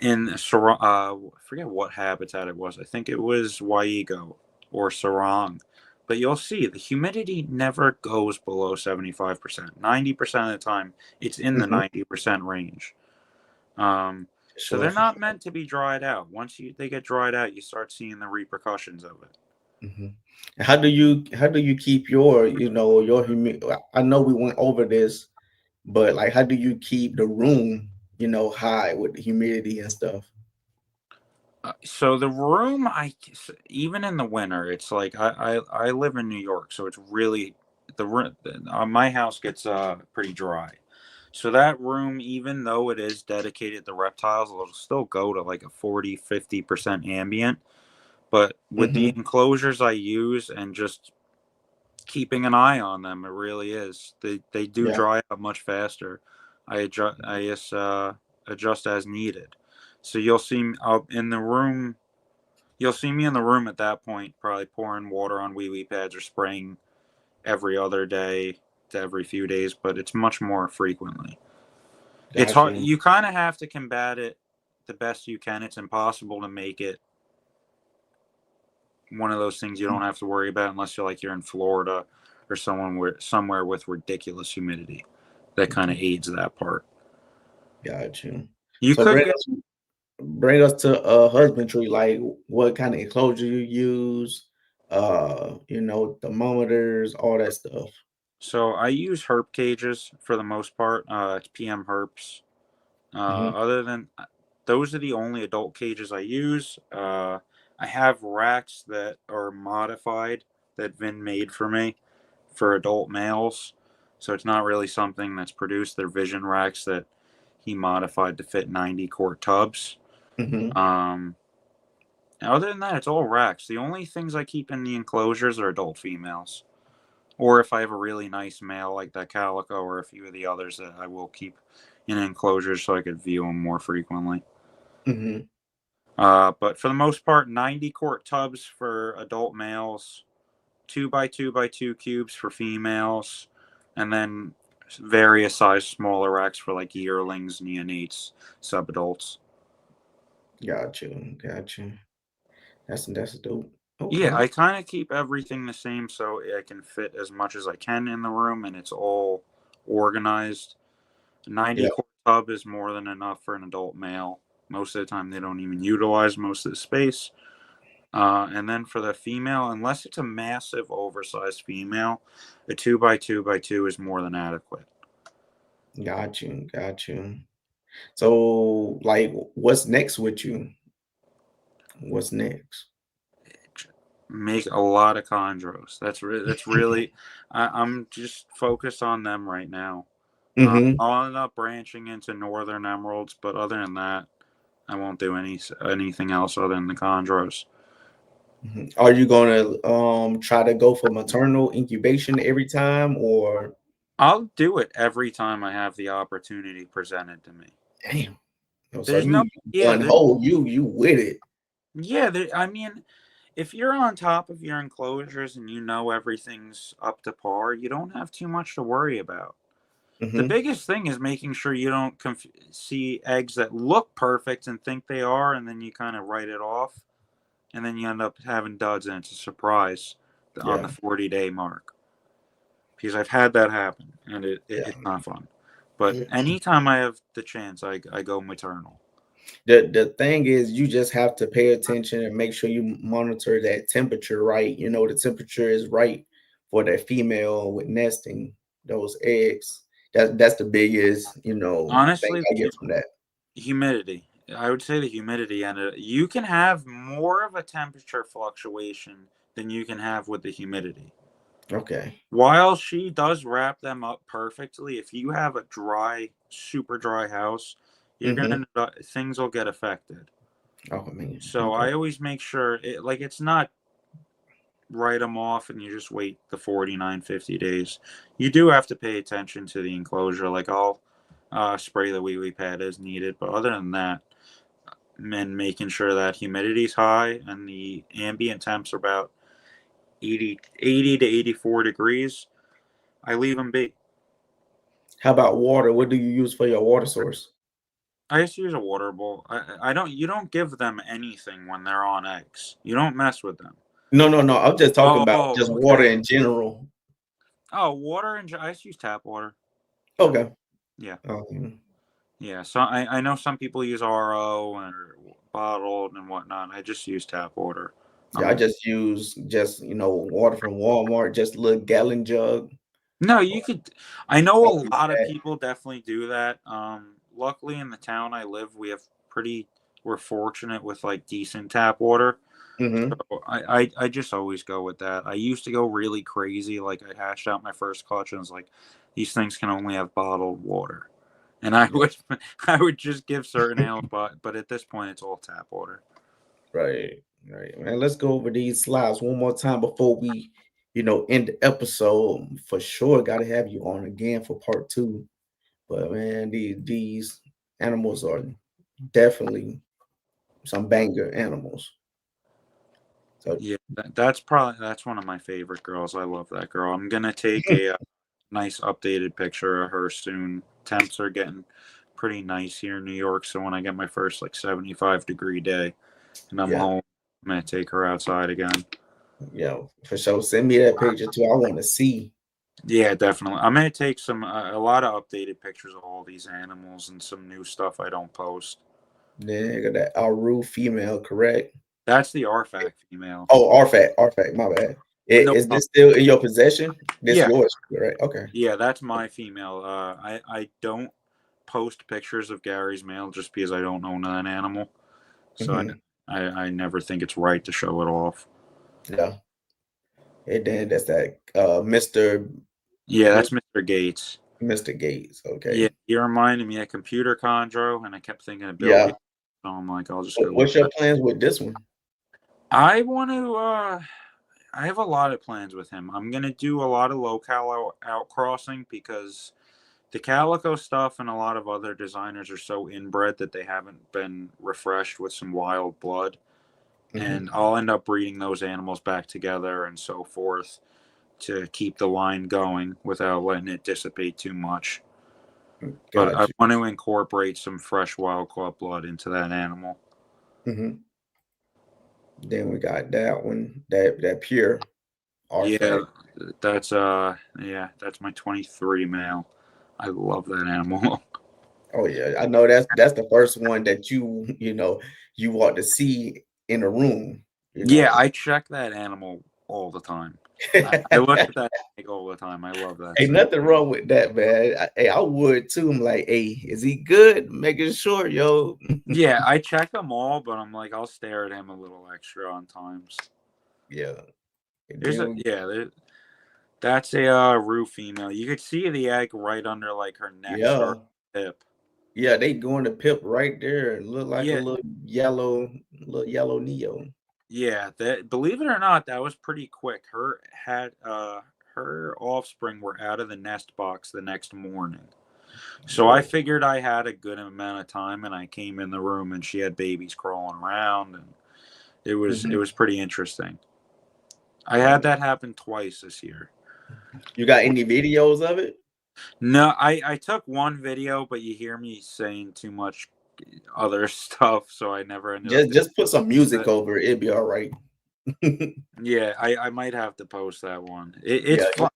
in I forget what habitat it was. I think it was Waigo or Sarong. But you'll see the humidity never goes below 75%. 90% of the time, it's in the Hmm. 90% range. So Sure, they're for not sure. meant to be dried out. They get dried out, you start seeing the repercussions of it. Hmm. How do you keep your humidity? I know we went over this, but like, how do you keep the room, high with the humidity and stuff? So the room, even in the winter, it's like I live in New York, so it's really my house gets pretty dry. So that room, even though it is dedicated to reptiles, it'll still go to like a 40-50% ambient. But with the Hmm. enclosures I use and just keeping an eye on them, it really is. They do Yeah, dry up much faster. I just adjust as needed. So you'll see me out in the room. You'll see me in the room at that point, probably pouring water on wee pads or spraying every other day to every few days, but it's much more frequently. It's got hard. you. You kind of have to combat it the best you can. It's impossible to make it one of those things you don't have to worry about unless you're in Florida or somewhere with ridiculous humidity. That kind of Mhm. aids that part. Got you. You So could bring get us bring us to husbandry. Like, what kind of enclosure you use? Thermometers, all that stuff. so I use herp cages for the most part. It's PM herps. Hmm. Other than those are the only adult cages I use. I have racks that are modified that Vin made for me for adult males. So it's not really something that's produced. They're vision racks that he modified to fit 90 quart tubs. Hmm. Um, Other than that, it's all racks. The only things I keep in the enclosures are adult females. Or if I have a really nice male like that calico or a few of the others that I will keep in enclosures so I could view them more frequently. Hmm. But for the most part, 90 quart tubs for adult males, 2x2x2 cubes for females, and then various size smaller racks for like yearlings, neonates, subadults. Got you. Got you. That's dope. Yeah, Okay. I kind of keep everything the same so I can fit as much as I can in the room and it's all organized. 90 Yeah. quart tub is more than enough for an adult male. Most of the time, they don't even utilize most of the space. And then for the female, unless it's a massive oversized female, a 2x2x2 is more than adequate. Got you. Got you. So, like, what's next with you? What's next? Make a lot of chondros. That's really. I'm just focused on them right now. Mm-hmm. I'll end up branching into northern emeralds, but other than that, I won't do anything else other than the chondros. Are you gonna try to go for maternal incubation every time, or I'll do it every time I have the opportunity presented to me. damn? So There's no, you yeah, gun hole, you with it. yeah. I mean, if you're on top of your enclosures and you know everything's up to par, you don't have too much to worry about. The Mm-hmm. biggest thing is making sure you don't see eggs that look perfect and think they are, and then you kind of write it off, and then you end up having duds, and it's a surprise on the Yeah, 40-day mark. Because I've had that happen, and yeah. it's not fun. But Mm. anytime I have the chance, I go maternal. The thing is, you just have to pay attention and make sure you monitor that temperature right. You know, the temperature is right for that female with nesting those eggs. That's the biggest, thing Honestly, I get from that. humidity. I would say the humidity, and you can have more of a temperature fluctuation than you can have with the humidity. Okay. While she does wrap them up perfectly, if you have a dry, super dry house, you're Mm-hmm. gonna things will get affected. Oh man. So Okay. I always make sure it's not write them off and you just wait the 49, 50 days. You do have to pay attention to the enclosure. Like I'll spray the wee pad as needed, but other than that, and making sure that humidity's high and the ambient temps are about 80 to 84 degrees, I leave them be. How about water? What do you use for your water source? I just use a water bowl. I don't. You don't give them anything when they're on eggs. You don't mess with them. No, no, no. I'm just talking about Oh, just water okay. in general. Oh, water and I just use tap water. Okay. Yeah, Um, yeah. So I know some people use RO or bottled and whatnot. I just use tap water. yeah, I just use water from Walmart, just a little gallon jug. No, you could. I know I a use lot of that. people definitely do that. Luckily in the town I live, we're fortunate with like decent tap water. Mm-hmm. So I just always go with that. I used to go really crazy. Like I hashed out my first clutch and was like, these things can only have bottled water. And I would I would just give certain ales, but at this point it's all tap water. Right, right. Man, let's go over these slides one more time before we, end the episode. For sure, got to have you on again for part two. But man, these animals are definitely some banger animals. So Yeah, that's one of my favorite girls. I love that girl. I'm gonna take a nice updated picture of her soon. Temps are getting pretty nice here in New York, so when I get my first like 75-degree day and I'm yeah, home, I'm gonna take her outside again. yeah, for sure. Send me that picture too. I want to see. Yeah, definitely. I'm gonna take a lot of updated pictures of all these animals and some new stuff I don't post. Yeah, got that Aru female, correct? That's the RFAC female. Oh, Arfac, my bad. No, Is this still in your possession? This yeah, yours, right? Okay. yeah, that's my female. I don't post pictures of Gary's male just because I don't own an animal, so Hmm. I never think it's right to show it off. Yeah. And then that's that Mr. Yeah, Mr. that's Mr. Gates. Mr. Gates. Yeah, Okay. he reminded me of Computer Chondro, and I kept thinking of Bill Yeah. Gates, so I'm like, I'll just go with What's your that. plans with this one? I want to. I have a lot of plans with him. I'm gonna do a lot of locale outcrossing because The calico stuff and a lot of other designers are so inbred that they haven't been refreshed with some wild blood. And I'll end up breeding those animals back together and so forth to keep the line going without letting it dissipate too much. But I Gotcha. want to incorporate some fresh wild caught blood into that animal. Then we got that one, that pure Yeah, artifact. that's that's my 23 male. I love that animal. Oh yeah, I know that's the first one that you want to see in a room. Yeah, I check that animal all the time. I look at that snake all the time. I love that Ain't snake. nothing wrong with that, man. I would too. I'm like, hey, is he good? Making sure, yo. Yeah, I check them all, but I'm like, I'll stare at him a little extra on times. Yeah. That's a Roo female. You could see the egg right under like her neck Yeah. or hip. Yeah, they going to pip right there. It look like a Yeah, little yellow Neo. yeah. That, believe it or not, that was pretty quick. Her offspring were out of the nest box the next morning. So I figured I had a good amount of time, and I came in the room and she had babies crawling around, and it was pretty interesting. I had that happen twice this year. You got any videos of it? No, I took one video, but you hear me saying too much other stuff, so I never ended up. Just put some music over it. It'd be all right. Yeah, I might have to post that one. It's fun.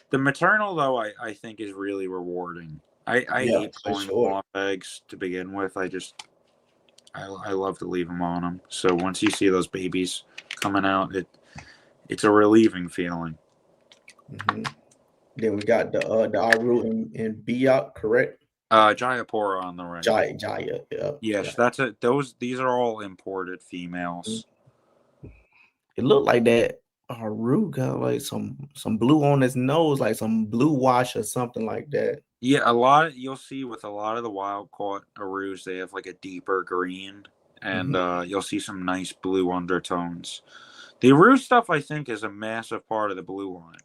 The maternal though, I think is really rewarding. I hate pulling them off eggs to begin with. I love to leave them on them. So once you see those babies coming out, it's a relieving feeling. Then we got the Aru and Biak, correct? Jayapura on the right. Jaya, yeah. Yes, these are all imported females. It looked like that Aru got like some blue on his nose, like some blue wash or something like that. Yeah, you'll see with a lot of the wild caught Arus, they have like a deeper green, and you'll see some nice blue undertones. The Aru stuff, I think, is a massive part of the blue line.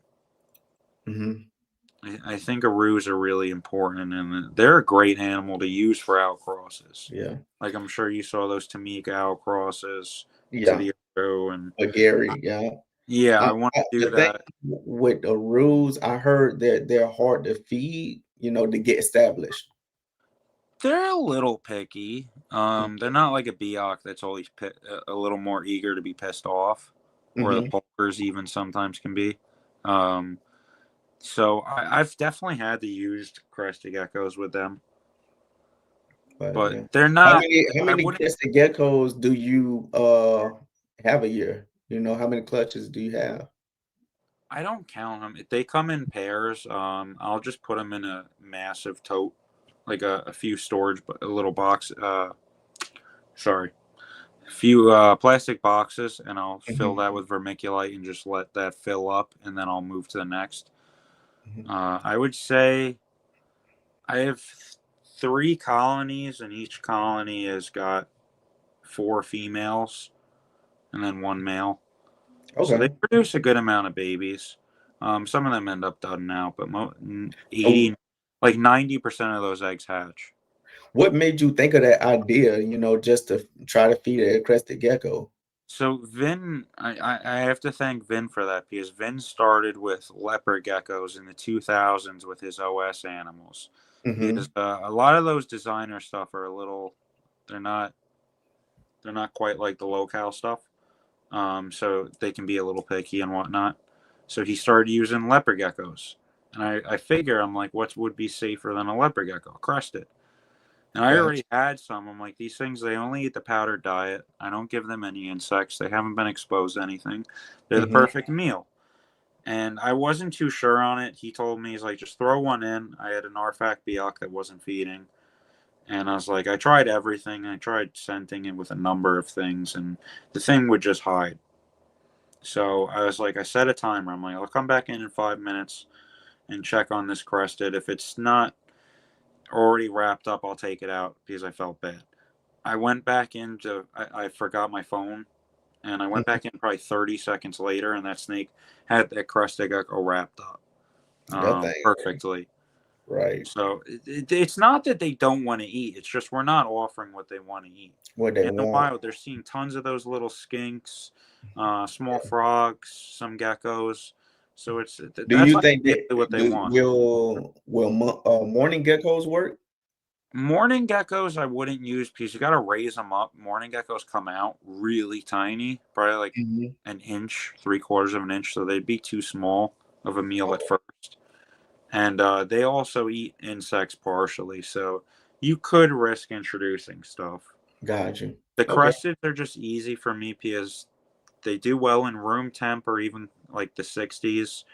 I think Arus are really important, and they're a great animal to use for outcrosses. Yeah, like I'm sure you saw those Tamika outcrosses to the Aru and Gary. Yeah, I want to do that. With Arus, I heard that they're hard to feed, to get established. They're a little picky. They're not like a Biak that's always a little more eager to be pissed off, or the pokers even sometimes can be. So I've definitely had to use crested geckos with them, but they're not. How many crested geckos do you have a year? How many clutches do you have? I don't count them. If they come in pairs, I'll just put them in a massive tote, like a few storage, a little box. A few plastic boxes, and I'll fill that with vermiculite and just let that fill up, and then I'll move to the next. I would say I have 3 colonies, and each colony has got 4 females and then 1 male. Okay. So they produce a good amount of babies. Some of them end up done out, but 90% of those eggs hatch. What made you think of that idea, just to try to feed a crested gecko? So Vin, I have to thank Vin for that, because Vin started with leopard geckos in the 2000s with his OS animals. Because a lot of those designer stuff are they're not quite like the locale stuff. So they can be a little picky and whatnot. So he started using leopard geckos, and I figure, I'm like, what would be safer than a leopard gecko? Crested. And I already had some. I'm like, these things, they only eat the powdered diet. I don't give them any insects. They haven't been exposed to anything. They're the perfect meal. And I wasn't too sure on it. He told me, he's like, just throw one in. I had an Arfac Biak that wasn't feeding. And I was like, I tried everything. I tried scenting it with a number of things, and the thing would just hide. So I was like, I set a timer. I'm like, I'll come back in 5 minutes and check on this crested. If it's not already wrapped up, I'll take it out, because I felt bad. I went back into, I forgot my phone, and I went back in probably 30 seconds later, and that snake had that crested gecko wrapped up perfectly. Right. So it's not that they don't want to eat. It's just we're not offering what they want to eat. What they In the want. wild, they're seeing tons of those little skinks, small frogs, some geckos. So Do that's you like think that exactly what they want. morning geckos work? Morning geckos, I wouldn't use because you got to raise them up. Morning geckos come out really tiny, probably like Mhm. an inch, 3/4 of an inch. So they'd be too small of a meal at first. And they also eat insects partially. So you could risk introducing stuff. Got you. The Okay. crusteds are just easy for me because they do well in room temp or even like the 60s.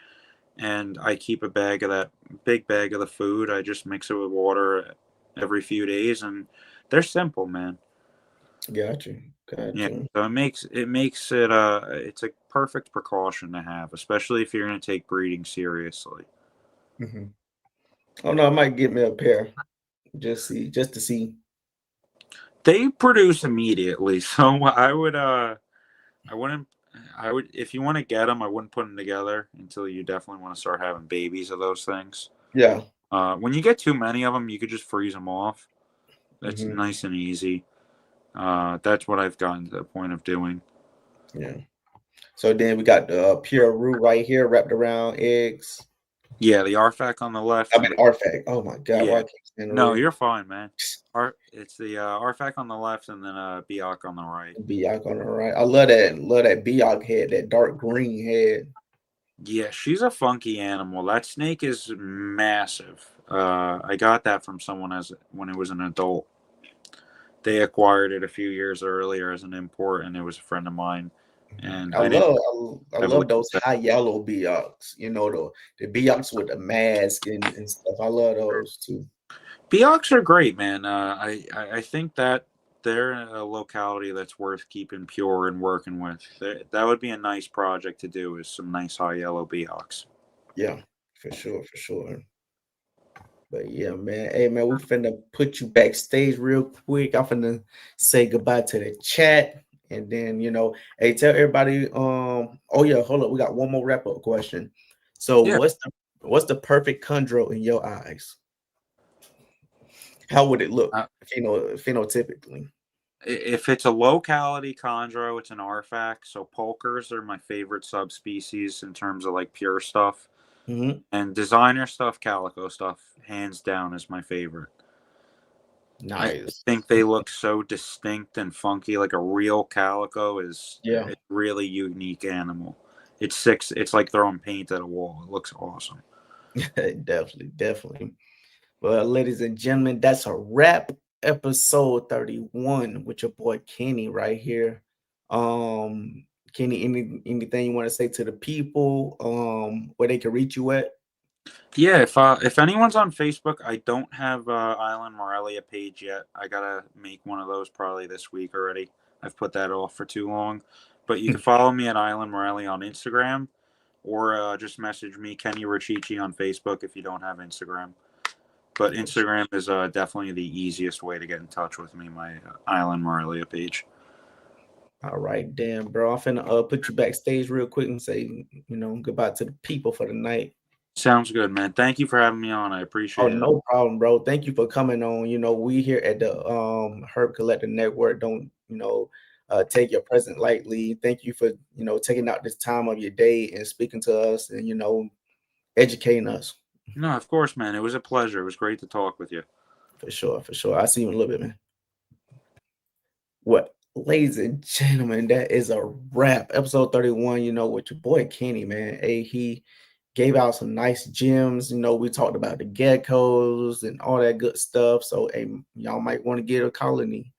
And I keep a bag of that big bag of the food. I just mix it with water every few days, and they're simple, man. Got you. Got Yeah, you. so it it's a perfect precaution to have, especially if you're going to take breeding seriously. Hmm. Oh no, I might get me a pair. Just to see. They produce immediately, so I wouldn't I would if you want to get them, I wouldn't put them together until you definitely want to start having babies of those things. Yeah. When you get too many of them, you could just freeze them off. That's Hmm. nice and easy. That's what I've gotten to the point of doing. Yeah. So then we got the pure root right here wrapped around eggs. Yeah, the RFAC on the left, I and mean Arfac. Oh my God, why I yeah, keep saying the no, root? you're fine, man. It's the RFAC on the left, and then Biak on the right. Biak on the right. I love that Biak head, that dark green head. Yeah, she's a funky animal. That snake is massive. I got that from someone as when it was an adult. They acquired it a few years earlier as an import, and it was a friend of mine. And I I didn't love I heavily. love those high yellow Biaks. You know the Biaks with the mask and stuff. I love those too. Biaks are great, man. I think that they're a locality that's worth keeping pure and working with. That would be a nice project to do. Is some nice high yellow Biaks. Yeah, for sure, for sure. But yeah, man. Hey man, we finna put you backstage real quick. I'm finna say goodbye to the chat. And then, hey, tell everybody, oh yeah, hold up. We got one more wrap-up question. So Yeah. what's the perfect chondro in your eyes? How would it look, Uh, phenotypically? if it's a locality chondro, it's an RFAC. So polkers are my favorite subspecies in terms of like pure stuff. Hmm. And designer stuff, calico stuff, hands down is my favorite. I Nice. think they look so distinct and funky. Like a real calico is Yeah, a really unique animal. It's like throwing paint at a wall. It looks awesome. definitely, definitely. Well, ladies and gentlemen, that's a wrap. Episode 31 with your boy Kenny right here. Kenny, anything you want to say to the people? Where they can reach you at? Yeah, if anyone's on Facebook, I don't have Island Morelia page yet. I gotta make one of those probably this week already. I've put that off for too long. But you can follow me at Island Morelia on Instagram, or just message me Kenny Rachichi on Facebook if you don't have Instagram. But Instagram is definitely the easiest way to get in touch with me. My Island Morelia page. All right, damn, bro. I'm finna put you backstage real quick and say, goodbye to the people for the night. Sounds good, man. Thank you for having me on. I Oh, appreciate it. no problem, bro. Thank you for coming on. We here at the Herp Collector Network don't, take your present lightly. Thank you for, taking out this time of your day and speaking to us and, educating us. No, of course, man. It was a pleasure. It was great to talk with you. For sure, for sure. I'll see you in a little bit, man. What, ladies and gentlemen, that is a wrap. Episode 31, with your boy Kenny, man. Hey, he gave out some nice gems. We talked about the geckos and all that good stuff. So, hey, y'all might want to get a colony.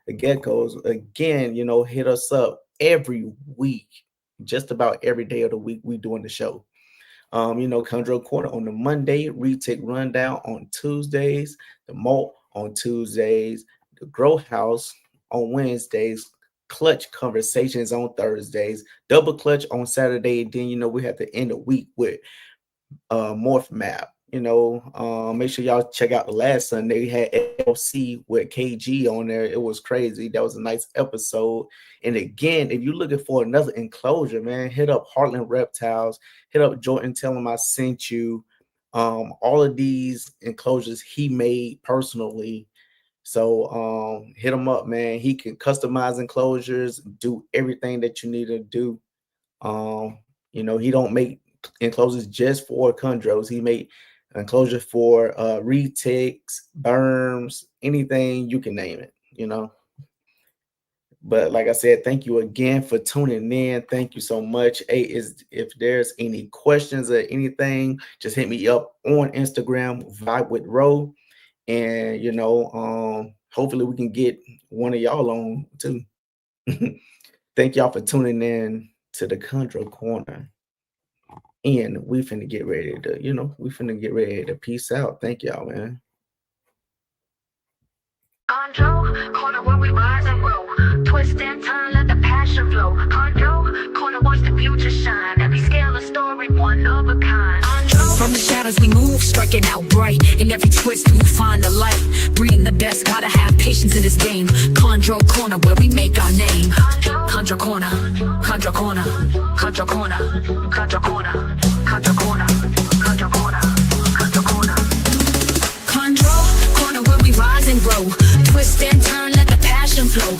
The geckos, again, hit us up every week, just about every day of the week we doing the show. Chondro Corner on the Monday, retake rundown on Tuesdays, the malt on Tuesdays, the grow house on Wednesdays, clutch conversations on Thursdays, double clutch on Saturday. Then we have to end the week with morph map. Make sure y'all check out the last Sunday. We had LC with KG on there. It was crazy. That was a nice episode. And again, if you're looking for another enclosure, man, hit up Heartland Reptiles. Hit up Jordan, tell him I sent you. All of these enclosures he made personally. So hit him up, man. He can customize enclosures, do everything that you need to do. You know, he don't make enclosures just for chondros. He made enclosures for retics, berms, anything you can name it, you know. But like I said, thank you again for tuning in. Thank you so much. Hey, if there's any questions or anything, just hit me up on Instagram, Vibe with Ro. And you know, hopefully we can get one of y'all on too. Thank y'all for tuning in to the Chondro Corner. And we finna get ready to, you know, peace out. Thank y'all, man. Chondro Corner where we rise and grow. Twist and turn, let the passion flow. Chondro Corner watch the future shine. Every scale a story, one of a kind. From the shadows we move, striking out bright. In every twist we find the light. Breeding the best, gotta have patience in this game. Chondro Corner where we make our name. Chondro Corner, Chondro Corner, Chondro Corner, Chondro Corner, Chondro Corner, Chondro Corner, Chondro Corner. Chondro Corner where we rise and grow. Twist and turn, let the passion flow.